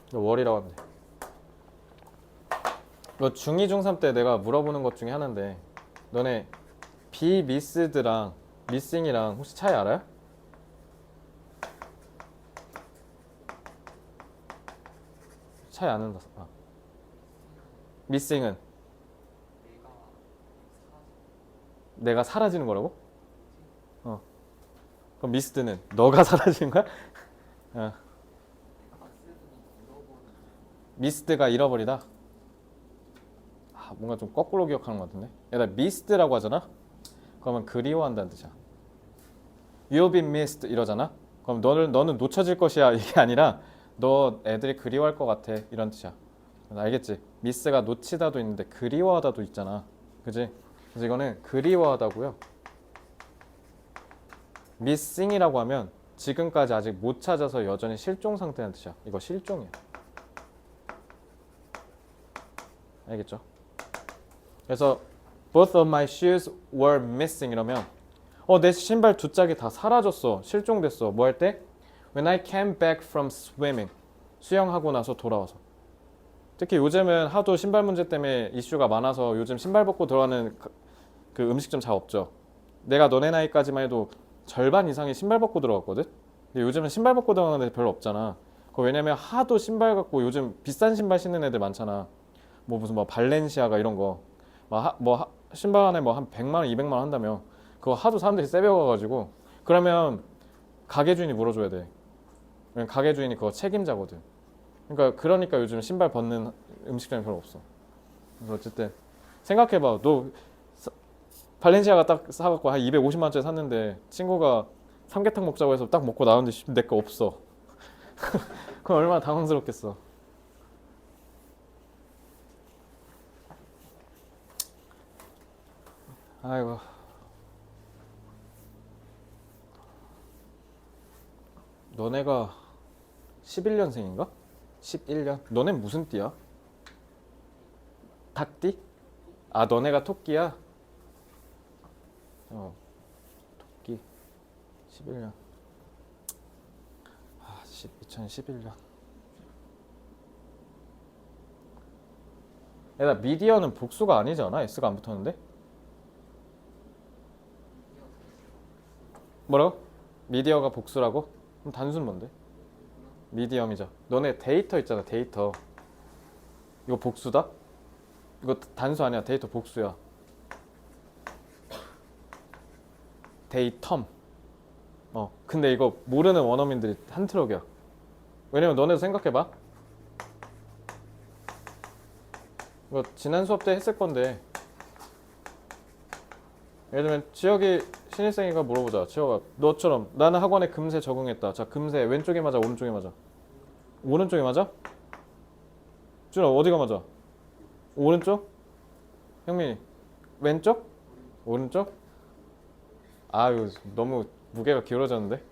이거 월이라고 하면 돼. 이거 중2, 중3 때 내가 물어보는 것 중에 하나인데 너네 be missed랑 missing이랑 혹시 차이 알아요? 차이 아는 missing은 내가 사라지는 거라고? 그럼 missed는 너가 사라지는 거야? missed가 잃어버리다. 뭔가 좀 거꾸로 기억하는 것 같은데. 얘들아 missed라고 하잖아. 그러면 그리워한다는 뜻이야. You'll be missed 이러잖아. 그럼 너는 놓쳐질 것이야 이게 아니라 너 애들이 그리워할 것 같아 이런 뜻이야. 알겠지? miss가 놓치다도 있는데 그리워하다도 있잖아. 그지? 그래서 이거는 그리워하다고요. missing이라고 하면 지금까지 아직 못 찾아서 여전히 실종 상태라는 뜻이야. 이거 실종이야. 알겠죠? 그래서 both of my shoes were missing 이러면 내 신발 두 짝이 다 사라졌어. 실종됐어. 뭐 할 때? When I came back from swimming. 수영하고 나서 돌아와서. 특히 요즘은 하도 신발 문제 때문에 이슈가 많아서 요즘 신발 벗고 들어가는 그 음식점 잘 없죠. 내가 너네 나이까지만 해도 절반 이상이 신발 벗고 들어갔거든. 근데 요즘은 신발 벗고 들어가는 데 별로 없잖아. 그거 왜냐면 하도 신발 갖고 요즘 비싼 신발 신는 애들 많잖아. 뭐 무슨 뭐 발렌시아가 이런 거. 신발 안에 뭐 한 100만 원, 200만 원 한다며. 그거 하도 사람들이 세배워가지고 그러면 가게 주인이 물어줘야 돼. 왜냐면 가게 주인이 그거 책임자거든. 그러니까 요즘 신발 벗는 음식점이 별로 없어. 그래서 어쨌든 생각해봐. 너 발렌시아가 딱 사갖고 한 250만 원짜리 샀는데 친구가 삼계탕 먹자고 해서 딱 먹고 나왔는데 내 거 없어. 그럼 얼마나 당황스럽겠어. 아이고. 너네가 11년생인가? 11년? 너넨 무슨 띠야? 닭띠? 아, 너네가 토끼야? 토끼 11년. 2011년. 얘들아, 미디어는 복수가 아니잖아. S가 안 붙었는데? 뭐라고? 미디어가 복수라고? 그럼 단수는 뭔데? 미디엄이죠. 너네 데이터 있잖아. 데이터. 이거 복수다? 이거 단수 아니야. 데이터 복수야. 데이텀. 근데 이거 모르는 원어민들이 한 트럭이야. 왜냐면 너네도 생각해봐. 이거 지난 수업 때 했을 건데, 예를 들면 지혁이 신입생이가 물어보자. 지혁아, 너처럼 나는 학원에 금세 적응했다. 자, 금세 왼쪽에 맞아, 오른쪽에 맞아? 오른쪽에 맞아? 준아, 어디가 맞아? 오른쪽? 형민이 왼쪽? 오른쪽? 아유, 너무 무게가 기울어졌는데?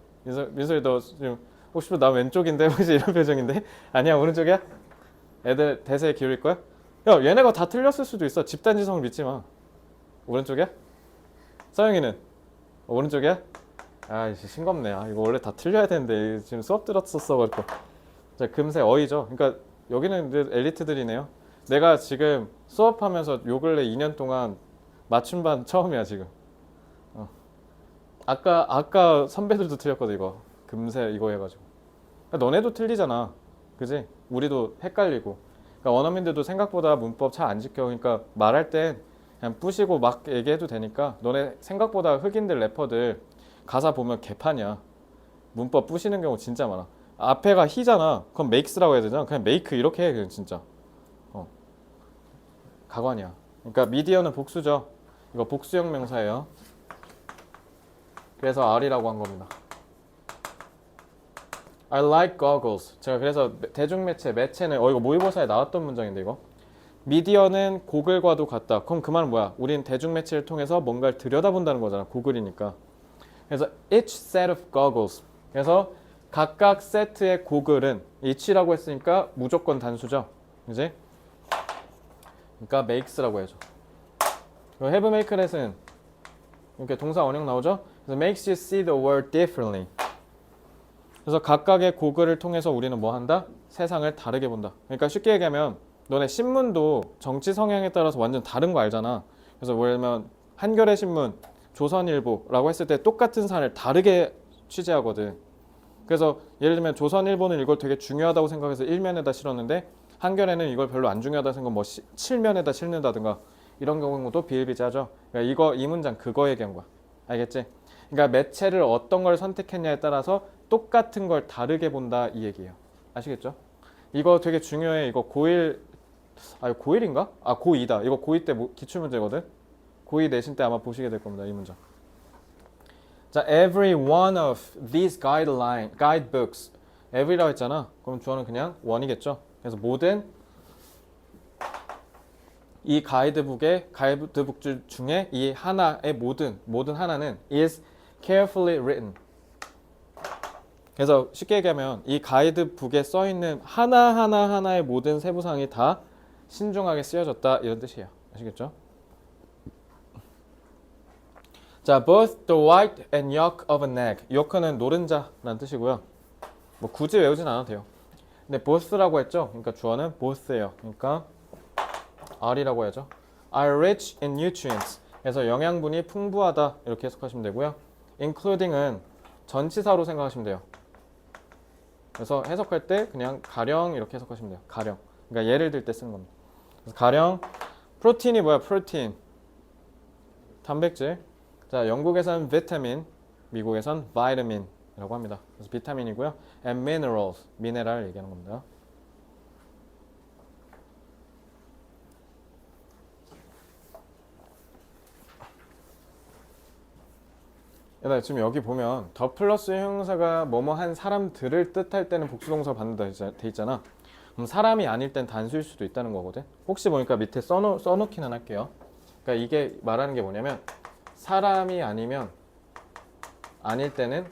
민설이 너 지금 혹시 나 왼쪽인데? 혹시 이런 표정인데? 아니야, 오른쪽이야? 애들 대세에 기울일 거야? 야, 얘네가 다 틀렸을 수도 있어. 집단지성을 믿지 마. 오른쪽이야? 서영이는? 오른쪽이야? 아, 이제 싱겁네. 이거 원래 다 틀려야 되는데 지금 수업 들었었어. 그래서 자, 금세 어이죠. 그러니까 여기는 엘리트들이네요. 내가 지금 수업하면서 요 근래 2년 동안 맞춤반 처음이야 지금. 아까 선배들도 틀렸거든 이거. 금세 이거 해가지고. 그러니까 너네도 틀리잖아. 그지? 우리도 헷갈리고. 그러니까 원어민들도 생각보다 문법 잘 안 지켜. 그러니까 말할 땐 그냥 부시고 막 얘기해도 되니까 너네 생각보다 흑인들 래퍼들 가사 보면 개판이야. 문법 부시는 경우 진짜 많아. 앞에가 히잖아. 그럼 makes라고 해야 되잖아. 그냥 make 이렇게 해 그냥 진짜. 가관이야. 그러니까 미디어는 복수죠. 이거 복수형 명사예요. 그래서 R이라고 한 겁니다. I like goggles. 제가 그래서 매체는 이거 모의고사에 나왔던 문장인데 이거. 미디어는 고글과도 같다. 그럼 그 말은 뭐야? 우린 대중매체를 통해서 뭔가를 들여다본다는 거잖아. 고글이니까. 그래서 each set of goggles. 그래서 각각 세트의 고글은 each라고 했으니까 무조건 단수죠. 그지? 그러니까 makes라고 해줘. have make let은 이렇게 동사 원형 나오죠? 그래서 makes you see the world differently. 그래서 각각의 고글을 통해서 우리는 뭐 한다? 세상을 다르게 본다. 그러니까 쉽게 얘기하면 너네 신문도 정치 성향에 따라서 완전 다른 거 알잖아. 그래서 예를 들면 한겨레 신문, 조선일보라고 했을 때 똑같은 사안을 다르게 취재하거든. 그래서 예를 들면 조선일보는 이걸 되게 중요하다고 생각해서 1면에다 실었는데 한겨레는 이걸 별로 안 중요하다 생각 뭐 7면에다 실는다든가 이런 경우도 비일비재하죠. 그러니까 이 문장 그거 얘기한 거야. 알겠지? 그러니까 매체를 어떤 걸 선택했냐에 따라서 똑같은 걸 다르게 본다 이 얘기예요. 아시겠죠? 이거 되게 중요해. 이거 고1 고1인가? 고2다. 이거 고2 때 기출문제거든. 고2 내신 때 아마 보시게 될 겁니다. 이 문장. 자, every one of these guidebooks. every라고 했잖아. 그럼 주어는 그냥 one이겠죠. 그래서 모든 이 가이드북 중에 이 하나의 모든 하나는 is carefully written. 그래서 쉽게 얘기하면 이 가이드북에 써있는 하나의 모든 세부사항이 다 신중하게 쓰여졌다 이런 뜻이에요. 아시겠죠? 자, both the white and yolk of an egg. yolk는 노른자라는 뜻이고요. 뭐 굳이 외우진 않아도 돼요. 근데 both라고 했죠? 그러니까 주어는 both예요. 그러니까 are이라고 해야죠. are rich in nutrients. 그래서 영양분이 풍부하다 이렇게 해석하시면 되고요. including은 전치사로 생각하시면 돼요. 그래서 해석할 때 그냥 가령 이렇게 해석하시면 돼요. 가령. 그러니까 예를 들 때 쓰는 겁니다. 그래서 가령 프로틴이 뭐야? 프로틴. 단백질. 자, 영국에선 비타민, 미국에선 vitamin이라고 합니다. 그래서 비타민이고요. and minerals, 미네랄 얘기하는 겁니다. 얘들아, 지금 여기 보면 더 플러스 형용사가 뭐뭐 한 사람들을 뜻할 때는 복수동사 받는다 돼 있잖아. 그럼 사람이 아닐 땐 단수일 수도 있다는 거거든. 혹시 보니까 밑에 써놓기는 할게요. 그러니까 이게 말하는 게 뭐냐면 사람이 아니면 아닐 때는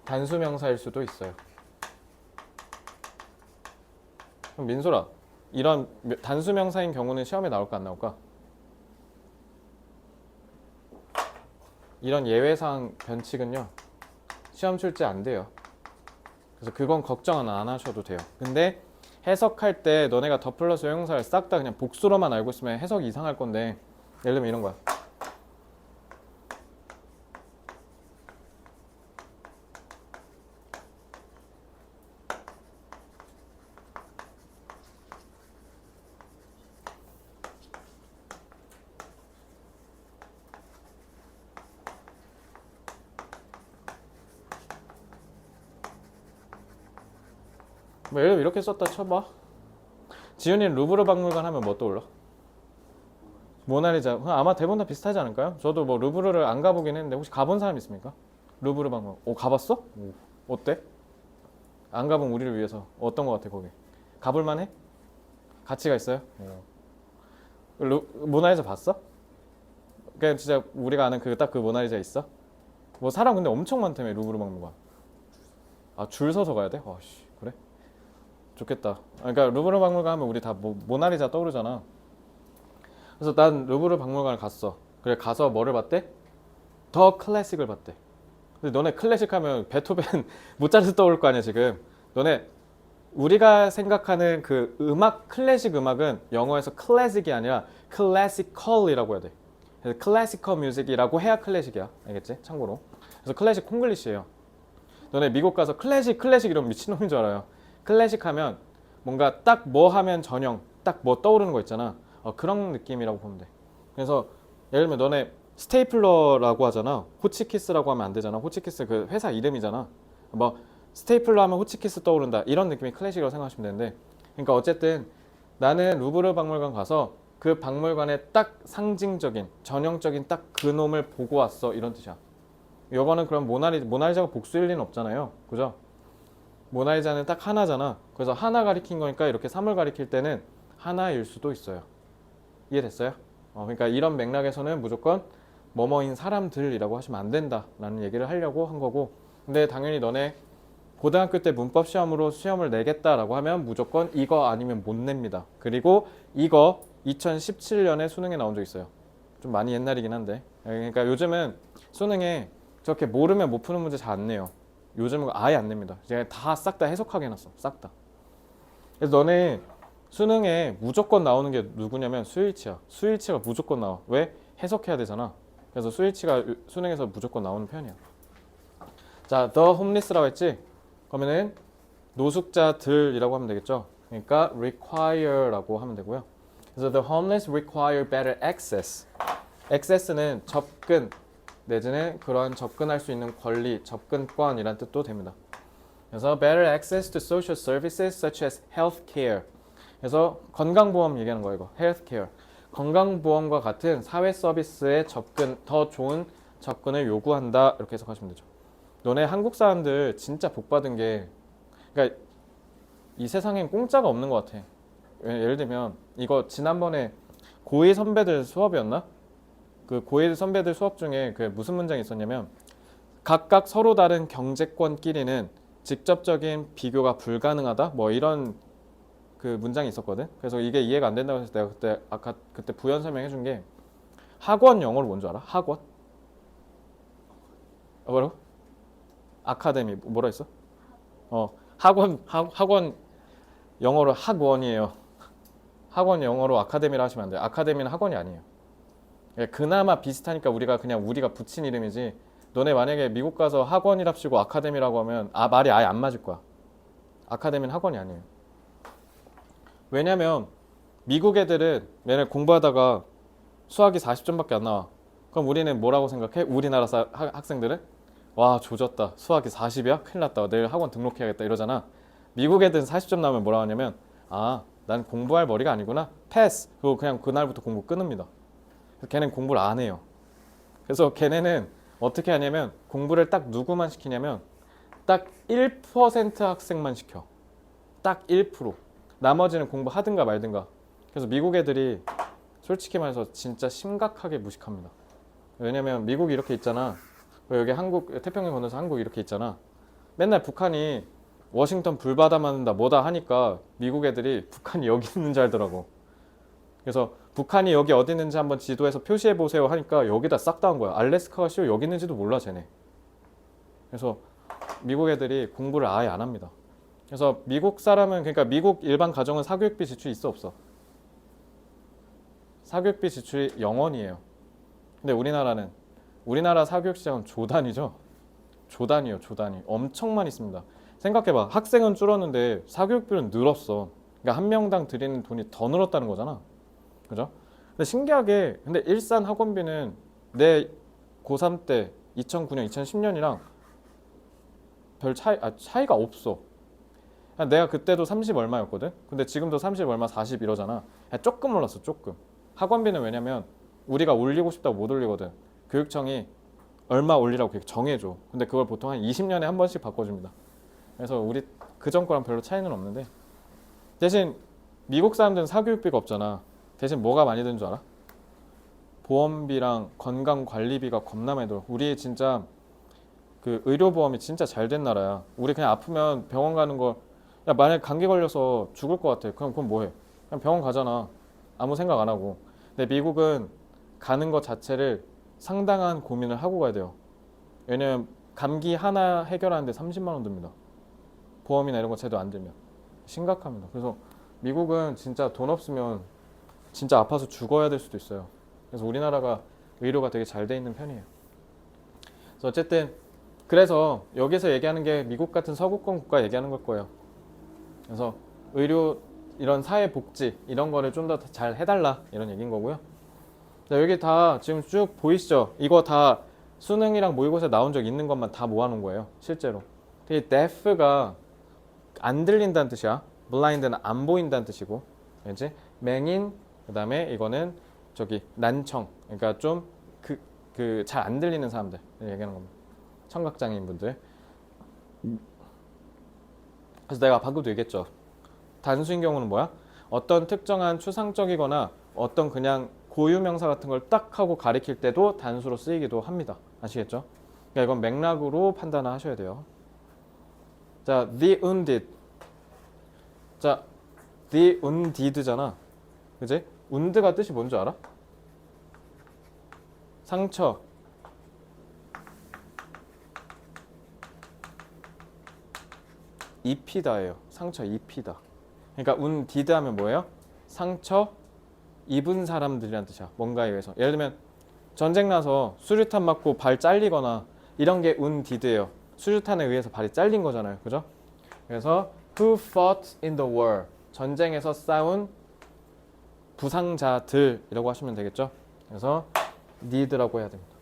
단수명사일 수도 있어요. 그럼 민소라, 이런 단수명사인 경우는 시험에 나올까 안 나올까? 이런 예외사항 변칙은요 시험 출제 안 돼요. 그래서 그건 걱정은 안 하셔도 돼요. 근데 해석할 때 너네가 더 플러스 형용사를 싹 다 그냥 복수로만 알고 있으면 해석이 이상할 건데, 예를 들면 이런 거야. 뭐 예를 들면 이렇게 썼다 쳐봐. 지훈이는 루브르 박물관 하면 뭐 떠올라? 모나리자. 아마 대부분 다 비슷하지 않을까요? 저도 뭐 루브르를 안 가보긴 했는데 혹시 가본 사람 있습니까? 루브르 박물관. 오, 가봤어? 오. 어때? 안 가본 우리를 위해서 어떤 거 같아 거기? 가볼만 해? 가치가 있어요? 모나리자 봤어? 그냥 진짜 우리가 아는 그 딱 그 모나리자 있어? 뭐 사람 근데 엄청 많다며 루브르 박물관. 아, 줄 서서 가야 돼? 와씨, 그래? 좋겠다. 그러니까 루브르 박물관 하면 우리 다 모나리자 떠오르잖아. 그래서 난 루브르 박물관을 갔어. 그래, 가서 뭐를 봤대? 더 클래식을 봤대. 근데 너네 클래식 하면 베토벤, 모차르트 떠올 거 아니야 지금. 너네 우리가 생각하는 그 음악, 클래식 음악은 영어에서 클래식이 아니라 클래시컬이라고 해야 돼. 그래서 클래시컬 뮤직이라고 해야 클래식이야. 알겠지? 참고로. 그래서 클래식 콩글리시예요. 너네 미국 가서 클래식 이러면 미친놈인 줄 알아요. 클래식 하면 뭔가 딱 뭐 하면 전형, 딱 뭐 떠오르는 거 있잖아. 그런 느낌이라고 보면 돼. 그래서 예를 들면 너네 스테이플러라고 하잖아. 호치키스라고 하면 안 되잖아. 호치키스 그 회사 이름이잖아. 뭐 스테이플러 하면 호치키스 떠오른다. 이런 느낌이 클래식이라고 생각하시면 되는데, 그러니까 어쨌든 나는 루브르 박물관 가서 그 박물관의 딱 상징적인, 전형적인 딱 그놈을 보고 왔어. 이런 뜻이야. 요거는 그럼 모나리자가 복수일 리는 없잖아요. 그죠? 모나리자는 딱 하나잖아. 그래서 하나 가리킨 거니까 이렇게 3을 가리킬 때는 하나일 수도 있어요. 이해됐어요? 그러니까 이런 맥락에서는 무조건 뭐뭐인 사람들이라고 하시면 안 된다라는 얘기를 하려고 한 거고, 근데 당연히 너네 고등학교 때 문법 시험으로 시험을 내겠다라고 하면 무조건 이거 아니면 못 냅니다. 그리고 이거 2017년에 수능에 나온 적 있어요. 좀 많이 옛날이긴 한데. 그러니까 요즘은 수능에 저렇게 모르면 못 푸는 문제 잘 안 내요. 요즘은 아예 안 냅니다. 이제 다 싹 다 해석하게 해놨어. 싹 다. 그래서 너네 수능에 무조건 나오는 게 누구냐면 수일치야. 수일치가 무조건 나와. 왜? 해석해야 되잖아. 그래서 수일치가 수능에서 무조건 나오는 편이야. 자, the homeless라고 했지? 그러면은 노숙자들이라고 하면 되겠죠. 그러니까 require라고 하면 되고요. 그래서 the homeless require better access. access는 접근 내지는 그러한 접근할 수 있는 권리, 접근권이란 뜻도 됩니다. 그래서 better access to social services such as healthcare. 그래서 건강보험 얘기하는 거예요, 이거. healthcare. 건강보험과 같은 사회 서비스에 접근, 더 좋은 접근을 요구한다. 이렇게 해석하시면 되죠. 너네 한국 사람들 진짜 복 받은 게, 그러니까 이 세상엔 공짜가 없는 것 같아. 예를 들면 이거 지난번에 고2 선배들 수업이었나? 그 고1 선배들 수업 중에 그 무슨 문장이 있었냐면, 각각 서로 다른 경제권끼리는 직접적인 비교가 불가능하다, 뭐 이런 그 문장이 있었거든. 그래서 이게 이해가 안 된다고 해서 내가 그때 아까 그때 부연 설명해 준 게 학원 영어로 뭔 줄 알아? 학원? 뭐라고? 아카데미 뭐라 했어? 학원 영어로 학원이에요. 학원 영어로 아카데미라 하시면 안 돼요. 아카데미는 학원이 아니에요. 그나마 비슷하니까 우리가 붙인 이름이지. 너네 만약에 미국 가서 학원이랍시고 아카데미라고 하면 말이 아예 안 맞을 거야. 아카데미는 학원이 아니에요. 왜냐면 미국 애들은 맨날 공부하다가 수학이 40점밖에 안 나와. 그럼 우리는 뭐라고 생각해? 우리나라 학생들은 와 조졌다. 수학이 40이야? 큰일 났다. 내일 학원 등록해야겠다 이러잖아. 미국 애들은 40점 나오면 뭐라고 하냐면 난 공부할 머리가 아니구나. 패스. 그리고 그냥 그날부터 공부 끊습니다. 걔는 공부를 안 해요. 그래서 걔네는 어떻게 하냐면 공부를 딱 누구만 시키냐면 딱 1% 학생만 시켜. 딱 1%. 나머지는 공부 하든가 말든가. 그래서 미국 애들이 솔직히 말해서 진짜 심각하게 무식합니다. 왜냐면 미국이 이렇게 있잖아. 여기 한국 태평양 건너서 한국 이렇게 있잖아. 맨날 북한이 워싱턴 불바다 만든다 뭐다 하니까 미국 애들이 북한이 여기 있는 줄 알더라고. 그래서 북한이 여기 어디 있는지 한번 지도에서 표시해 보세요 하니까 여기다 싹 다 한 거야. 알래스카가 씨어 여기 있는지도 몰라 쟤네. 그래서 미국 애들이 공부를 아예 안 합니다. 그래서 미국 사람은 그러니까 미국 일반 가정은 사교육비 지출이 있어 없어? 사교육비 지출이 0원이에요. 근데 우리나라 사교육 시장은 조단위죠. 조단위요, 조단위. 엄청 많이 씁니다. 생각해봐. 학생은 줄었는데 사교육비는 늘었어. 그러니까 한 명당 드리는 돈이 더 늘었다는 거잖아. 그죠? 근데 신기하게 근데 일산 학원비는 내 고3 때 2009년, 2010년이랑 별 차이가 없어. 내가 그때도 30 얼마였거든? 근데 지금도 30 얼마, 40 이러잖아. 조금 올랐어, 조금. 학원비는 왜냐면 우리가 올리고 싶다고 못 올리거든. 교육청이 얼마 올리라고 그렇게 정해줘. 근데 그걸 보통 한 20년에 한 번씩 바꿔줍니다. 그래서 우리 그전 거랑 별로 차이는 없는데 대신 미국 사람들은 사교육비가 없잖아. 대신 뭐가 많이 드는 줄 알아? 보험비랑 건강관리비가 겁나 많이 들어. 우리 진짜 그 의료보험이 진짜 잘 된 나라야. 우리 그냥 아프면 병원 가는 거, 야 만약 감기 걸려서 죽을 것 같아. 그럼 뭐 해? 그냥 병원 가잖아. 아무 생각 안 하고. 근데 미국은 가는 것 자체를 상당한 고민을 하고 가야 돼요. 왜냐면 감기 하나 해결하는데 30만 원 듭니다. 보험이나 이런 거 제대로 안 들면 심각합니다. 그래서 미국은 진짜 돈 없으면 진짜 아파서 죽어야 될 수도 있어요. 그래서 우리나라가 의료가 되게 잘 돼 있는 편이에요. 그래서 어쨌든 그래서 여기서 얘기하는 게 미국 같은 서구권 국가 얘기하는 걸 거예요. 그래서 의료 이런 사회복지 이런 거를 좀 더 잘 해달라 이런 얘기인 거고요. 자, 여기 다 지금 쭉 보이시죠? 이거 다 수능이랑 모의고사에 나온 적 있는 것만 다 모아놓은 거예요. 실제로. 이 deaf가 안 들린다는 뜻이야. blind는 안 보인다는 뜻이고, 그렇지? 맹인, 그 다음에 이거는 저기 난청, 그러니까 좀 잘 안 들리는 사람들 얘기하는 겁니다. 청각장애인 분들. 그래서 내가 방금도 얘기했죠. 단수인 경우는 뭐야? 어떤 특정한 추상적이거나 어떤 그냥 고유명사 같은 걸 딱 하고 가리킬 때도 단수로 쓰이기도 합니다. 아시겠죠? 그러니까 이건 맥락으로 판단을 하셔야 돼요. 자, the wounded. 자, the wounded잖아. 그지? wound가 뜻이 뭔지 알아? 상처. 입히다예요. 상처 입히다. 그러니까 wounded 하면 뭐예요? 상처 입은 사람들이란 뜻이야. 뭔가에 의해서. 예를 들면 전쟁 나서 수류탄 맞고 발 잘리거나 이런 게 wounded예요. 수류탄에 의해서 발이 잘린 거잖아요. 그죠? 그래서 who fought in the war. 전쟁에서 싸운 부상자들이라고 하시면 되겠죠. 그래서 need라고 해야 됩니다.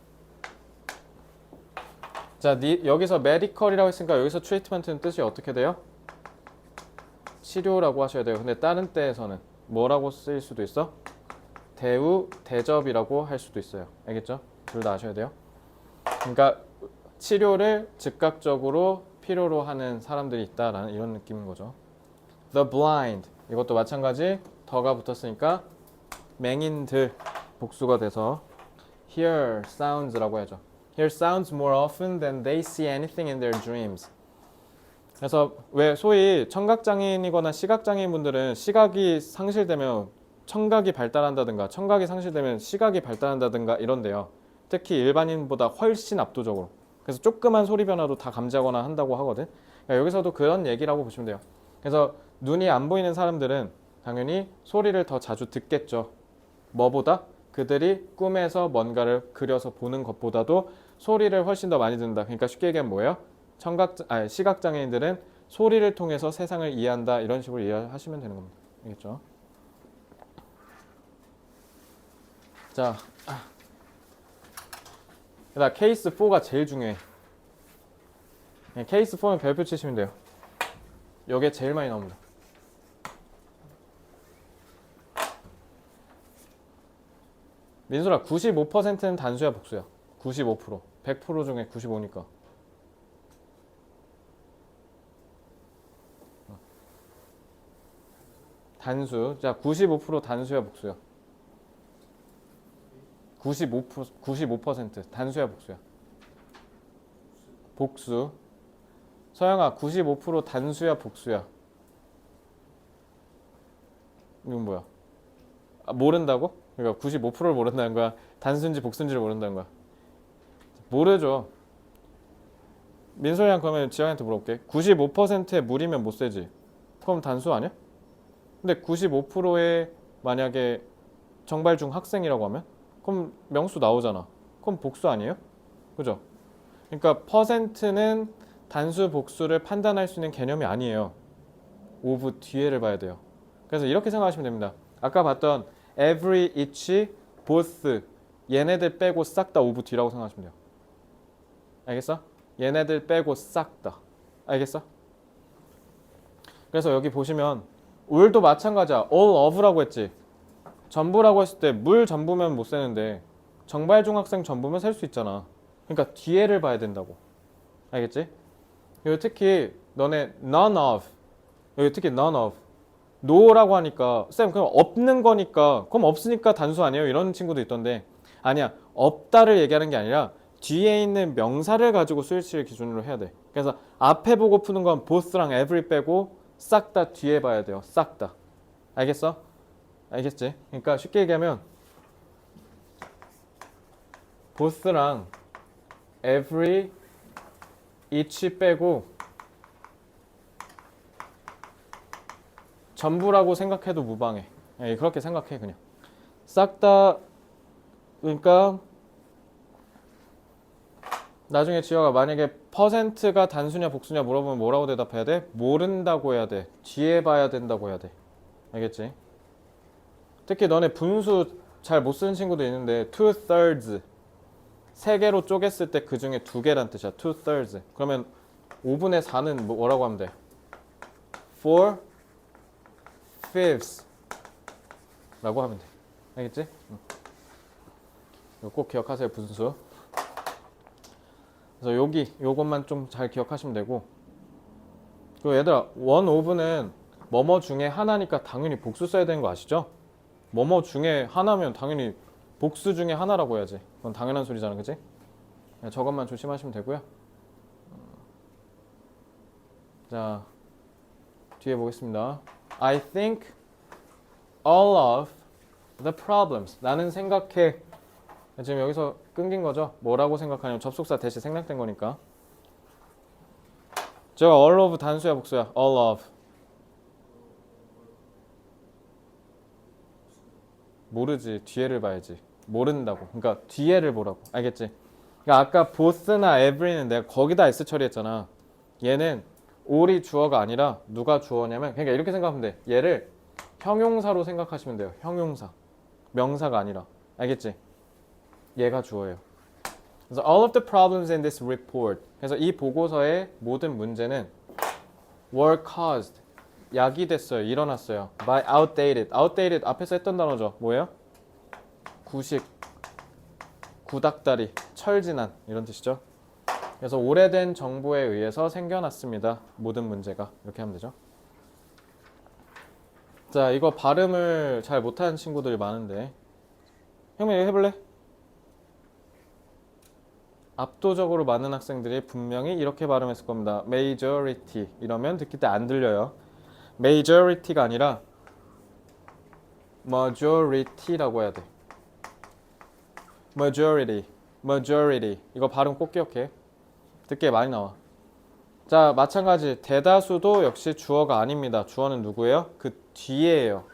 자, 여기서 medical이라고 했으니까 여기서 treatment는 뜻이 어떻게 돼요? 치료라고 하셔야 돼요. 근데 다른 때에서는 뭐라고 쓰일 수도 있어? 대우, 대접이라고 할 수도 있어요. 알겠죠? 둘 다 아셔야 돼요. 그러니까 치료를 즉각적으로 필요로 하는 사람들이 있다라는 이런 느낌인 거죠. The blind. 이것도 마찬가지. 더가 붙었으니까 맹인들 복수가 돼서 hear sounds라고 해야죠. Hear sounds more often than they see anything in their dreams. 그래서 왜 소위 청각장애인이거나 시각장애인분들은 시각이 상실되면 청각이 발달한다든가 청각이 상실되면 시각이 발달한다든가 이런데요. 특히 일반인보다 훨씬 압도적으로. 그래서 조그만 소리 변화도 다 감지하거나 한다고 하거든. 그러니까 여기서도 그런 얘기라고 보시면 돼요. 그래서 눈이 안 보이는 사람들은 당연히 소리를 더 자주 듣겠죠. 뭐보다? 그들이 꿈에서 뭔가를 그려서 보는 것보다도 소리를 훨씬 더 많이 듣는다. 그러니까 쉽게 얘기하면 뭐예요? 시각장애인들은 소리를 통해서 세상을 이해한다. 이런 식으로 이해하시면 되는 겁니다. 알겠죠? 자, 그다음 케이스 4가 제일 중요해. 케이스 4는 별표 치시면 돼요. 이게 제일 많이 나옵니다. 민소라 95%는 단수야 복수야? 95%. 100% 중에 95니까. 단수. 자, 95% 단수야 복수야? 95% 단수야 복수야? 복수. 서영아 95% 단수야 복수야? 이건 뭐야? 아, 모른다고? 그러니까 95%를 모른다는 거야? 단수인지 복수인지를 모른다는 거야? 모르죠. 민소리랑 그러면 지영이한테 물어볼게. 95%의 물이면 못 세지. 그럼 단수 아니야? 근데 95%의 만약에 정발중 학생이라고 하면 그럼 명수 나오잖아. 그럼 복수 아니에요? 그죠? 그러니까 퍼센트는 단수 복수를 판단할 수 있는 개념이 아니에요. 오브 뒤에를 봐야 돼요. 그래서 이렇게 생각하시면 됩니다. 아까 봤던 every, each, both 얘네들 빼고 싹 다 오브 뒤라고 생각하시면 돼요. 알겠어? 얘네들 빼고 싹 다. 알겠어? 그래서 여기 보시면 울도 마찬가지야. all of라고 했지. 전부라고 했을 때 물 전부면 못 세는데 정발중학생 전부면 셀 수 있잖아. 그러니까 뒤에를 봐야 된다고. 알겠지? 그리고 특히 너네 none of 여기 특히 none of no라고 하니까 쌤 그럼 없는 거니까 그럼 없으니까 단수 아니에요? 이런 친구도 있던데 아니야. 없다를 얘기하는 게 아니라 뒤에 있는 명사를 가지고 스위치를 기준으로 해야 돼. 그래서 앞에 보고 푸는 건 both랑 every 빼고 싹 다 뒤에 봐야 돼요. 싹 다. 알겠어? 알겠지? 그러니까 쉽게 얘기하면 both랑 every, each 빼고 전부라고 생각해도 무방해. 그렇게 생각해 그냥. 싹 다 그러니까 나중에 지효가 만약에 퍼센트가 단수냐 복수냐 물어보면 뭐라고 대답해야 돼? 모른다고 해야 돼. 뒤에 봐야 된다고 해야 돼. 알겠지? 특히 너네 분수 잘 못 쓰는 친구도 있는데 2/3 세 개로 쪼갰을 때 그 중에 두 개란 뜻이야. 2/3 그러면 5분의 4는 뭐라고 하면 돼? 4/5 라고 하면 돼. 알겠지? 꼭 기억하세요. 분수. 그래서 요것만 좀 잘 기억하시면 되고. 그리고 얘들아 1/5는 뭐뭐 중에 하나니까 당연히 복수 써야 되는 거 아시죠? 뭐뭐 중에 하나면 당연히 복수 중에 하나라고 해야지. 그건 당연한 소리잖아, 그치? 저것만 조심하시면 되고요. 자, 뒤에 보겠습니다. I think all of the problems. 나는 생각해. 지금 여기서 끊긴 거죠? 뭐라고 생각하냐면 접속사 대신 생략된 거니까. 제가 all of 단수야 복수야? all of. 모르지. 뒤에를 봐야지. 모른다고. 그러니까 뒤에를 보라고. 알겠지? 그러니까 아까 both나 every는 내가 거기다 s 처리했잖아. 얘는 all이 주어가 아니라 누가 주어냐면 그러니까 이렇게 생각하면 돼. 얘를 형용사로 생각하시면 돼요. 형용사. 명사가 아니라. 알겠지? 얘가 주어예요. 그래서 all of the problems in this report. 그래서 이 보고서의 모든 문제는 were caused. 야기됐어요. 일어났어요. by outdated. outdated 앞에서 했던 단어죠. 뭐예요? 구식, 구닥다리, 철진한 이런 뜻이죠. 그래서 오래된 정보에 의해서 생겨났습니다. 모든 문제가. 이렇게 하면 되죠. 자, 이거 발음을 잘 못하는 친구들이 많은데 형님 이거 해볼래? 압도적으로 많은 학생들이 분명히 이렇게 발음했을 겁니다. majority 이러면 듣기 때 안 들려요. majority가 아니라 majority라고 해야 돼. majority 이거 발음 꼭 기억해. 듣기에 많이 나와. 자, 마찬가지 대다수도 역시 주어가 아닙니다. 주어는 누구예요? 그 뒤에예요.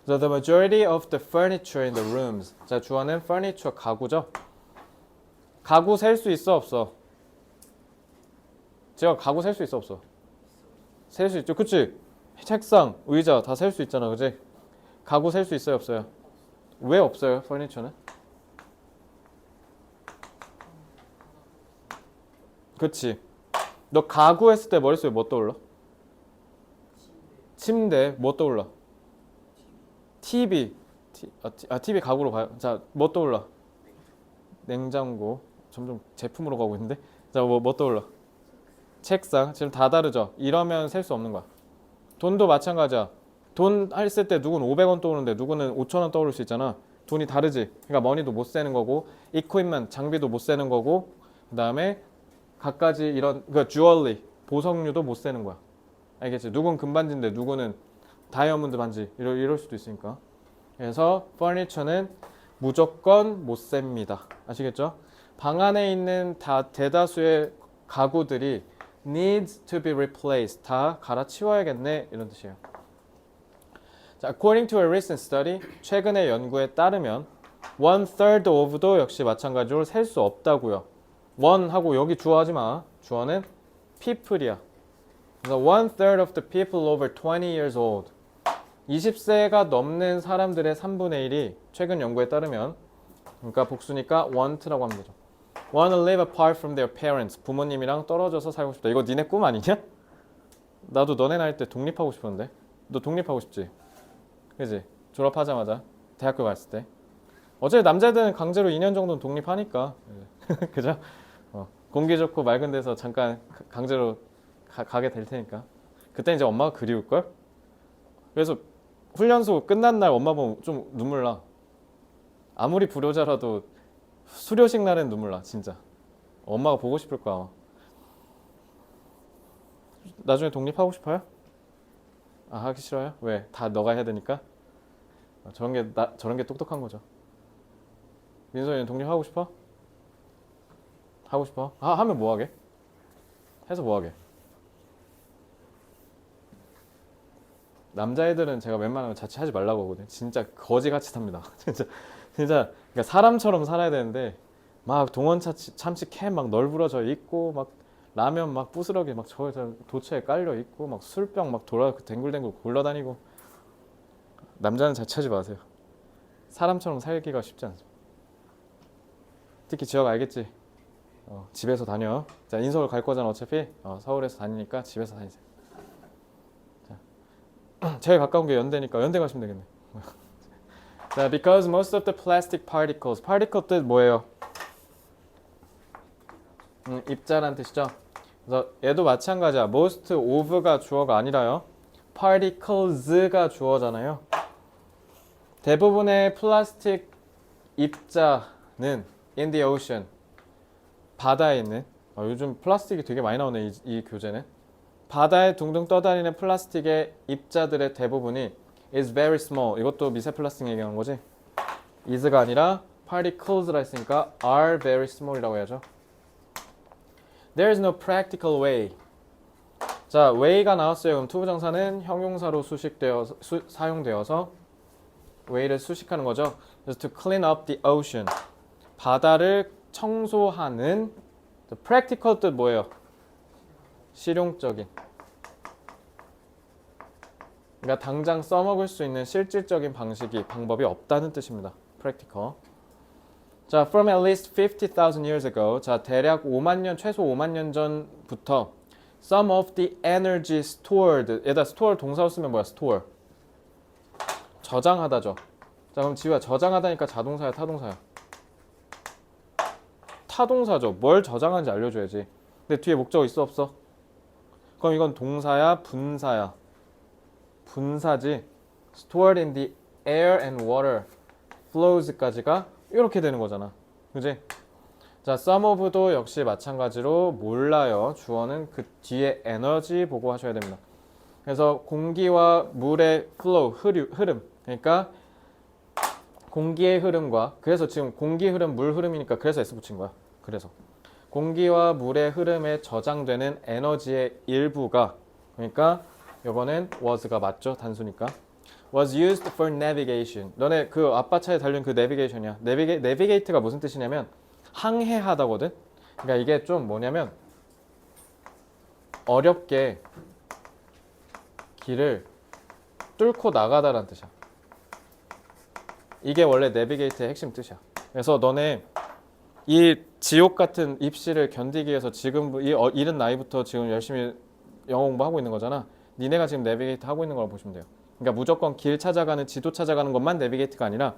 So the majority of the furniture in the rooms. 자, 주어는 furniture 가구죠. 가구 셀 수 있어 없어? 제가 가구 셀 수 있어 없어? 셀 수 있죠. 그치? 책상, 의자 다 셀 수 있잖아. 그치? 가구 셀 수 있어요 없어요? 왜 없어요? furniture는? 그치? 너 가구 했을 때 머릿속에 뭐 떠올라? 침대. 뭐 떠올라? TV. TV 가구로 봐요. 자, 뭐 떠올라? 냉장고. 점점 제품으로 가고 있는데. 자, 뭐 떠올라? 책상. 지금 다 다르죠? 이러면 셀 수 없는 거야. 돈도 마찬가지야. 돈 했을 때 누구는 500원 떠오르는데 누구는 5,000원 떠오를 수 있잖아. 돈이 다르지. 그러니까 머니도 못 세는 거고, equipment 장비도 못 세는 거고, 그다음에 갖가지 이런 그 주얼리 보석류도 못 세는 거야. 알겠지? 누군 금반지인데 누구는 다이아몬드 반지 이럴 수도 있으니까. 그래서 furniture는 무조건 못 셉니다. 아시겠죠? 방 안에 있는 대다수의 가구들이 needs to be replaced. 다 갈아치워야겠네 이런 뜻이에요. 자, according to a recent study, 최근의 연구에 따르면 1/3 of도 역시 마찬가지로 셀 수 없다고요. one 하고 여기 주어 하지 마. 주어는 people이야. 그래서 1/3 of the people over 20 years old. 20세가 넘는 사람들의 3분의 1이 최근 연구에 따르면, 그러니까 복수니까 want라고 하면 되죠. want to live apart from their parents. 부모님이랑 떨어져서 살고 싶다. 이거 니네 꿈 아니냐? 나도 너네 나이 때 독립하고 싶었는데. 너 독립하고 싶지? 그지? 졸업하자마자 대학교 갔을 때. 어차피 남자들은 강제로 2년 정도는 독립하니까. 그죠? 공기 좋고 맑은 데서 잠깐 강제로 가게 될 테니까. 그때 이제 엄마가 그리울걸? 그래서 훈련소 끝난 날 엄마 보면 좀 눈물 나. 아무리 불효자라도 수료식 날엔 눈물 나, 진짜. 엄마가 보고 싶을 거야. 나중에 독립하고 싶어요? 아, 하기 싫어요? 왜? 다 너가 해야 되니까? 저런 게 똑똑한 거죠. 민선이는 독립하고 싶어? 하고 싶어? 하면 뭐 하게? 해서 뭐 하게? 남자애들은 제가 웬만하면 자취하지 말라고 하거든요. 진짜 거지같이 삽니다. 진짜 그러니까 사람처럼 살아야 되는데 막 동원 참치 캔 막 널브러져 있고 막 라면 막 부스러기 막 저 도처에 깔려 있고 막 술병 막 댕굴댕굴 굴러다니고. 남자는 자취하지 마세요. 사람처럼 살기가 쉽지 않죠. 특히 지역 알겠지? 집에서 다녀. 자, 인서울 갈 거잖아 어차피. 서울에서 다니니까 집에서 다니세요. 자, 제일 가까운 게 연대니까 연대 가시면 되겠네. 자, because most of the plastic particles. particle 뜻 뭐예요? 입자란 뜻이죠. 그래서 얘도 마찬가지야. most of가 주어가 아니라요. particles가 주어잖아요. 대부분의 플라스틱 입자는 in the ocean. 바다에 있는. 요즘 플라스틱이 되게 많이 나오네 이 교재는. 바다에 둥둥 떠다니는 플라스틱의 입자들의 대부분이 is very small. 이것도 미세 플라스틱 얘기하는 거지. is가 아니라 particles라 했으니까 are very small이라고 해야죠. There is no practical way. 자, way가 나왔어요. 그럼 투부정사는 형용사로 사용되어서 way를 수식하는 거죠. 그래서 to clean up the ocean. 바다를 청소하는. practical 뜻 뭐예요? 실용적인. 그러니까 당장 써먹을 수 있는 실질적인 방법이 없다는 뜻입니다. practical. 자, from at least 50,000 years ago. 자, 대략 5만 년, 최소 5만 년 전부터 some of the energy stored. 얘다 store 동사로 쓰면 뭐야? store. 저장하다죠. 자, 그럼 지우야, 저장하다니까 자동사야, 타동사야? 타동사죠. 뭘 저장하는지 알려줘야지. 근데 뒤에 목적어 있어 없어? 그럼 이건 동사야, 분사야? 분사지. stored in the air and water flows까지가 이렇게 되는 거잖아. 그지? 자, some of도 역시 마찬가지로 몰라요. 주어는 그 뒤에 에너지 보고 하셔야 됩니다. 그래서 공기와 물의 flow, 흐름. 그러니까 공기의 흐름과 그래서 지금 공기 흐름, 물 흐름이니까 그래서 S 붙인 거야. 그래서 공기와 물의 흐름에 저장되는 에너지의 일부가 그러니까 이거는 was가 맞죠? 단수니까. was used for navigation. 너네 그 아빠 차에 달린 그 navigation이야. navigate가 무슨 뜻이냐면 항해하다거든. 그러니까 이게 좀 뭐냐면 어렵게 길을 뚫고 나가다라는 뜻이야. 이게 원래 내비게이트의 핵심 뜻이야. 그래서 너네 이 지옥 같은 입시를 견디기 위해서 지금 이른 나이부터 지금 열심히 영어 공부하고 있는 거잖아. 니네가 지금 내비게이트 하고 있는 거라고 보시면 돼요. 그러니까 무조건 길 찾아가는 지도 찾아가는 것만 내비게이트가 아니라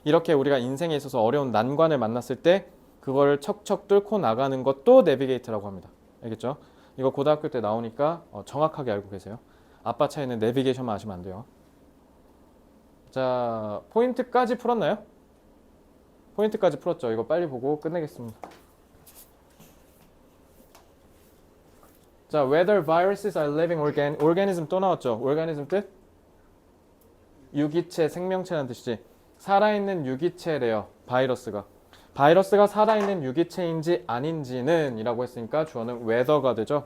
이렇게 우리가 인생에 있어서 어려운 난관을 만났을 때 그걸 척척 뚫고 나가는 것도 내비게이트라고 합니다. 알겠죠? 이거 고등학교 때 나오니까 정확하게 알고 계세요. 아빠 차에는 내비게이션만 아시면 안 돼요. 자, 포인트까지 풀었나요? 포인트까지 풀었죠. 이거 빨리 보고 끝내겠습니다. 자, whether viruses are living organism 또 나왔죠. organism 뜻? 유기체, 생명체라는 뜻이지. 살아있는 유기체래요. 바이러스가. 바이러스가 살아있는 유기체인지 아닌지는 이라고 했으니까 주어는 whether가 되죠.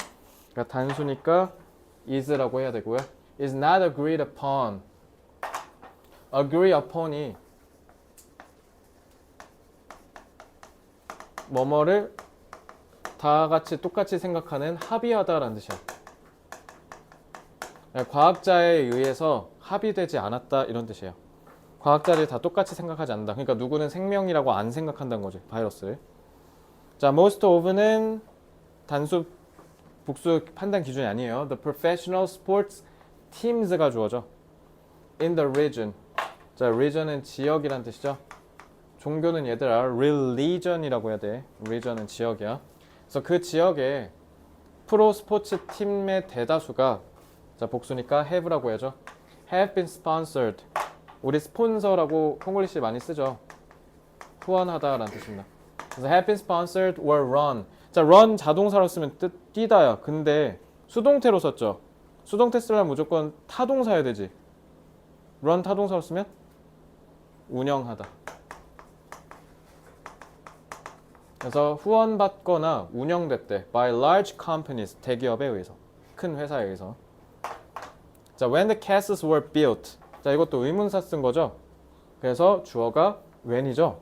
그러니까 단수니까 is라고 해야 되고요. is not agreed upon. agree upon이 뭐뭐를 다 같이 똑같이 생각하는 합의하다라는 뜻이야. 과학자에 의해서 합의되지 않았다 이런 뜻이에요. 과학자들이 다 똑같이 생각하지 않는다. 그러니까 누구는 생명이라고 안 생각한다는 거지. 바이러스를. 자, most of는 단수 복수 판단 기준이 아니에요. The professional sports teams가 주어져. in the region. 자, region은 지역이란 뜻이죠. 종교는 얘들아 religion이라고 해야 돼. region은 지역이야. 그래서 그 지역에 프로 스포츠 팀의 대다수가 자, 복수니까 have라고 해야죠. have been sponsored. 우리 스폰서라고 콩글리시 많이 쓰죠. 후원하다라는 뜻입니다. 그래서 have been sponsored or run. 자, run 자동사로 쓰면 뛰다야. 근데 수동태로 썼죠. 수동태 쓰려면 무조건 타동사여야 되지. run 타동사로 쓰면 운영하다. 그래서 후원받거나 운영됐대. by large companies. 대기업에 의해서. 큰 회사에 의해서. 자, when the castles were built. 자, 이것도 의문사 쓴 거죠. 그래서 주어가 when이죠.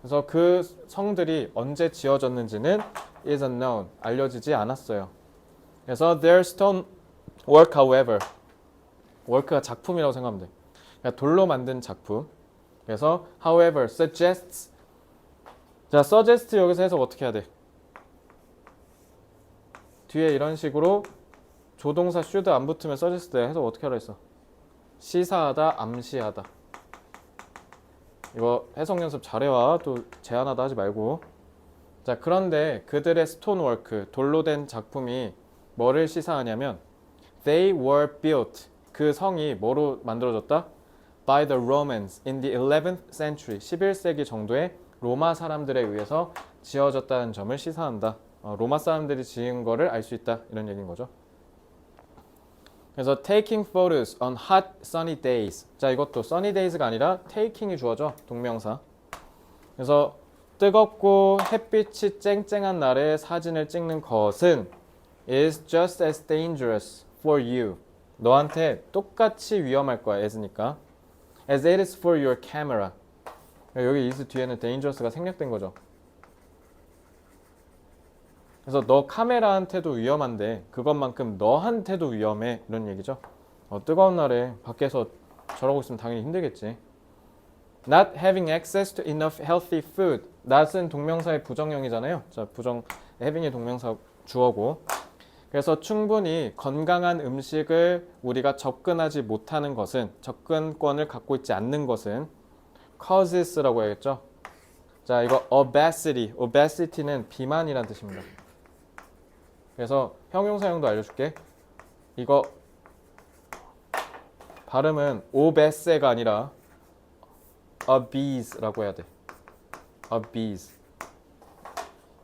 그래서 그 성들이 언제 지어졌는지는 is unknown. 알려지지 않았어요. 그래서 their stone work, however. work가 작품이라고 생각하면 돼. 그러니까 돌로 만든 작품. 그래서 however suggests. 자, suggest 여기서 해석 어떻게 해야 돼? 뒤에 이런 식으로 조동사 should 안 붙으면 suggest 해석 어떻게 하라 했어? 시사하다, 암시하다. 이거 해석 연습 잘해와. 또 제안하다 하지 말고. 자, 그런데 그들의 스톤워크, 돌로 된 작품이 뭐를 시사하냐면 They were built. 그 성이 뭐로 만들어졌다? By the Romans in the 11th century. 11세기 정도에 로마 사람들에 의해서 지어졌다는 점을 시사한다. 로마 사람들이 지은 거를 알 수 있다. 이런 얘기인 거죠. 그래서 taking photos on hot sunny days. 자, 이것도 sunny days가 아니라 taking이 주어져. 동명사. 그래서 뜨겁고 햇빛이 쨍쨍한 날에 사진을 찍는 것은 is just as dangerous for you. 너한테 똑같이 위험할 거야. as니까. as it is for your camera. 여기 is 뒤에는 dangerous가 생략된 거죠. 그래서 너 카메라한테도 위험한데 그것만큼 너한테도 위험해. 이런 얘기죠. 뜨거운 날에 밖에서 저러고 있으면 당연히 힘들겠지. Not having access to enough healthy food. not은 동명사의 부정형이잖아요. 자, having의 동명사 주어고. 그래서 충분히 건강한 음식을 우리가 접근하지 못하는 것은, 접근권을 갖고 있지 않는 것은 causes라고 해야겠죠. 자, 이거 obesity는 비만이란 뜻입니다. 그래서 형용사형도 알려줄게. 이거 발음은 obese가 아니라 obese라고 해야 돼. obese.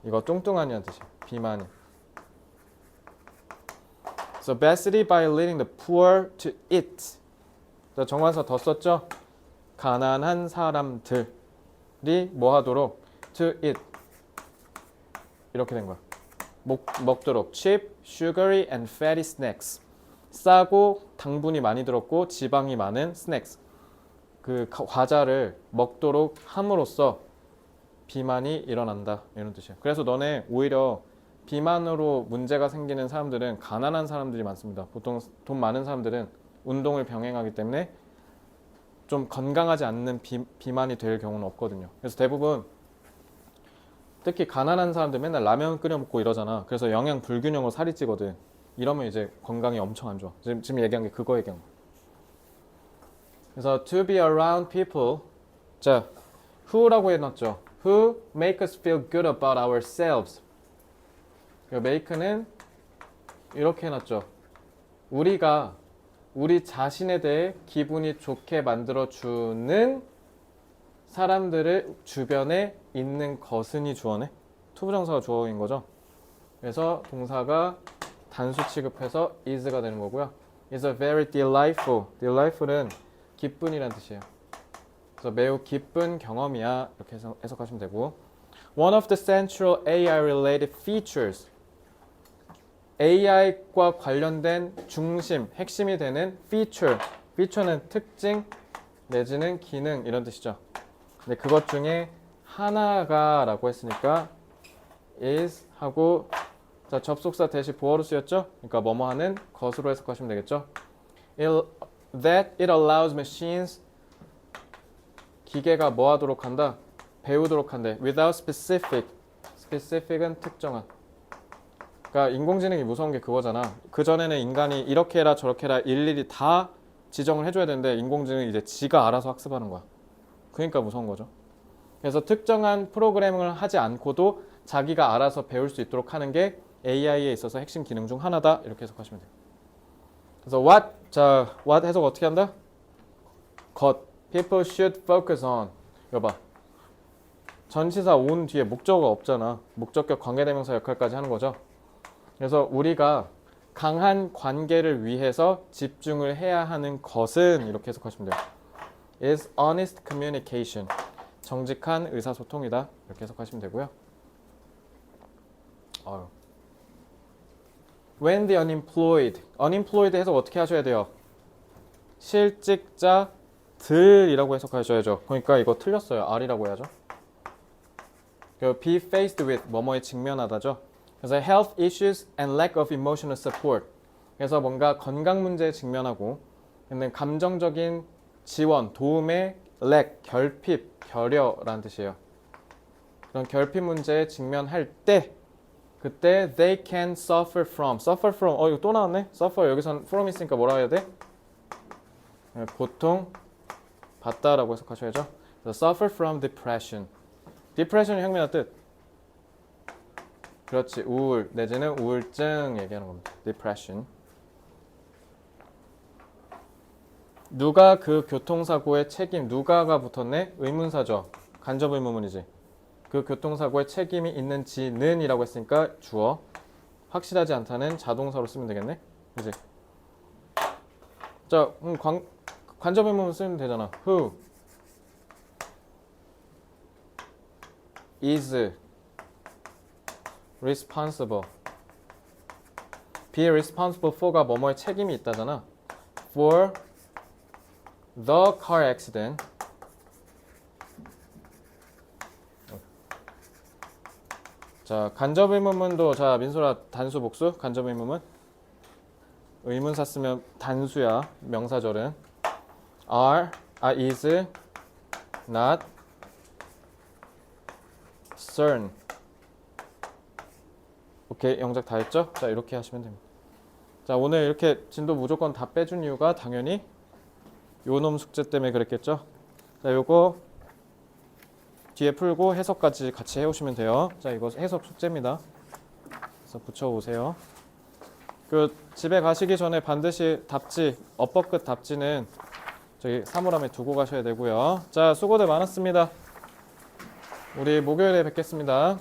이거 뚱뚱하냐는 뜻이야. 비만이. So basically by leading the poor to eat. 자, 정관사 더 썼죠? 가난한 사람들이 뭐 하도록 to eat 이렇게 된 거야. 먹도록 cheap, sugary and fatty snacks. 싸고 당분이 많이 들었고 지방이 많은 snacks. 그 과자를 먹도록 함으로써 비만이 일어난다 이런 뜻이에요. 그래서 너네 오히려 비만으로 문제가 생기는 사람들은 가난한 사람들이 많습니다. 보통 돈 많은 사람들은 운동을 병행하기 때문에 좀 건강하지 않는 비만이 될 경우는 없거든요. 그래서 대부분 특히 가난한 사람들 맨날 라면 끓여 먹고 이러잖아. 그래서 영양 불균형으로 살이 찌거든. 이러면 이제 건강이 엄청 안 좋아. 지금 얘기한 게 그거 얘기한 거야. 그래서 to be around people. 자, who라고 해놨죠. Who make us feel good about ourselves. make는 이렇게 해놨죠. 우리가 우리 자신에 대해 기분이 좋게 만들어주는 사람들을 주변에 있는 것은이 주어네. 투부정사가 주어인 거죠. 그래서 동사가 단수 취급해서 is가 되는 거고요. It's a very delightful. delightful은 기쁜이란 뜻이에요. 그래서 매우 기쁜 경험이야. 이렇게 해석하시면 되고. One of the central AI-related features. AI과 관련된 중심, 핵심이 되는 feature. feature는 특징 내지는 기능 이런 뜻이죠. 근데 그것 중에 하나가 라고 했으니까 is 하고 자 접속사 대시 보어로 쓰였죠? 그러니까 뭐뭐 하는 것으로 해석하시면 되겠죠? That it allows machines 기계가 뭐 하도록 한다? 배우도록 한대. Without specific. specific은 특정한. 그러니까 인공지능이 무서운 게 그거잖아. 그전에는 인간이 이렇게 해라 저렇게 해라 일일이 다 지정을 해줘야 되는데 인공지능이 이제 지가 알아서 학습하는 거야. 그러니까 무서운 거죠. 그래서 특정한 프로그래밍을 하지 않고도 자기가 알아서 배울 수 있도록 하는 게 AI에 있어서 핵심 기능 중 하나다. 이렇게 해석하시면 돼요. 그래서 what 해석 어떻게 한다? 것. People should focus on. 이거 봐. 전치사 on 뒤에 목적어가 없잖아. 목적격 관계대명사 역할까지 하는 거죠. 그래서 우리가 강한 관계를 위해서 집중을 해야 하는 것은 이렇게 해석하시면 돼요. is honest communication. 정직한 의사소통이다. 이렇게 해석하시면 되고요. When the unemployed. unemployed 해석 어떻게 하셔야 돼요? 실직자들이라고 해석하셔야죠. 그러니까 이거 틀렸어요. R이라고 해야죠. be faced with 뭐뭐에 직면하다죠. 그래서 health issues and lack of emotional support. 그래서 뭔가 건강 문제에 직면하고 근데 감정적인 지원, 도움의 lack, 결핍, 결여라는 뜻이에요. 그런 결핍 문제에 직면할 때 그때 they can suffer from. 이거 또 나왔네. suffer 여기선 from 있으니까 뭐라 해야 돼? 고통 받다라고 해석하셔야죠. suffer from depression. depression이 형민아 뜻. 그렇지. 우울 내지는 우울증 얘기하는 겁니다. depression. 누가 그 교통사고의 책임, 누가가 붙었네? 의문사죠. 간접 의문문이지. 그 교통사고의 책임이 있는지는 이라고 했으니까 주어. 확실하지 않다는 자동사로 쓰면 되겠네? 그지? 자, 간접 의문문 쓰면 되잖아. Who is responsible. be responsible for가 뭐뭐에 책임이 있다잖아. for the car accident. 자, 간접 의문문도 자, 민소라 단수 복수. 간접 의문문. 의문사 쓰면 단수야. 명사절은 is not concerned. 오케이, 영작 다 했죠? 자, 이렇게 하시면 됩니다. 자, 오늘 이렇게 진도 무조건 다 빼준 이유가 당연히 요놈 숙제 때문에 그랬겠죠? 자, 요거 뒤에 풀고 해석까지 같이 해오시면 돼요. 자, 이거 해석 숙제입니다. 그래서 붙여오세요. 그 집에 가시기 전에 반드시 답지, 엇법 끝 답지는 저기 사물함에 두고 가셔야 되고요. 자, 수고들 많았습니다. 우리 목요일에 뵙겠습니다.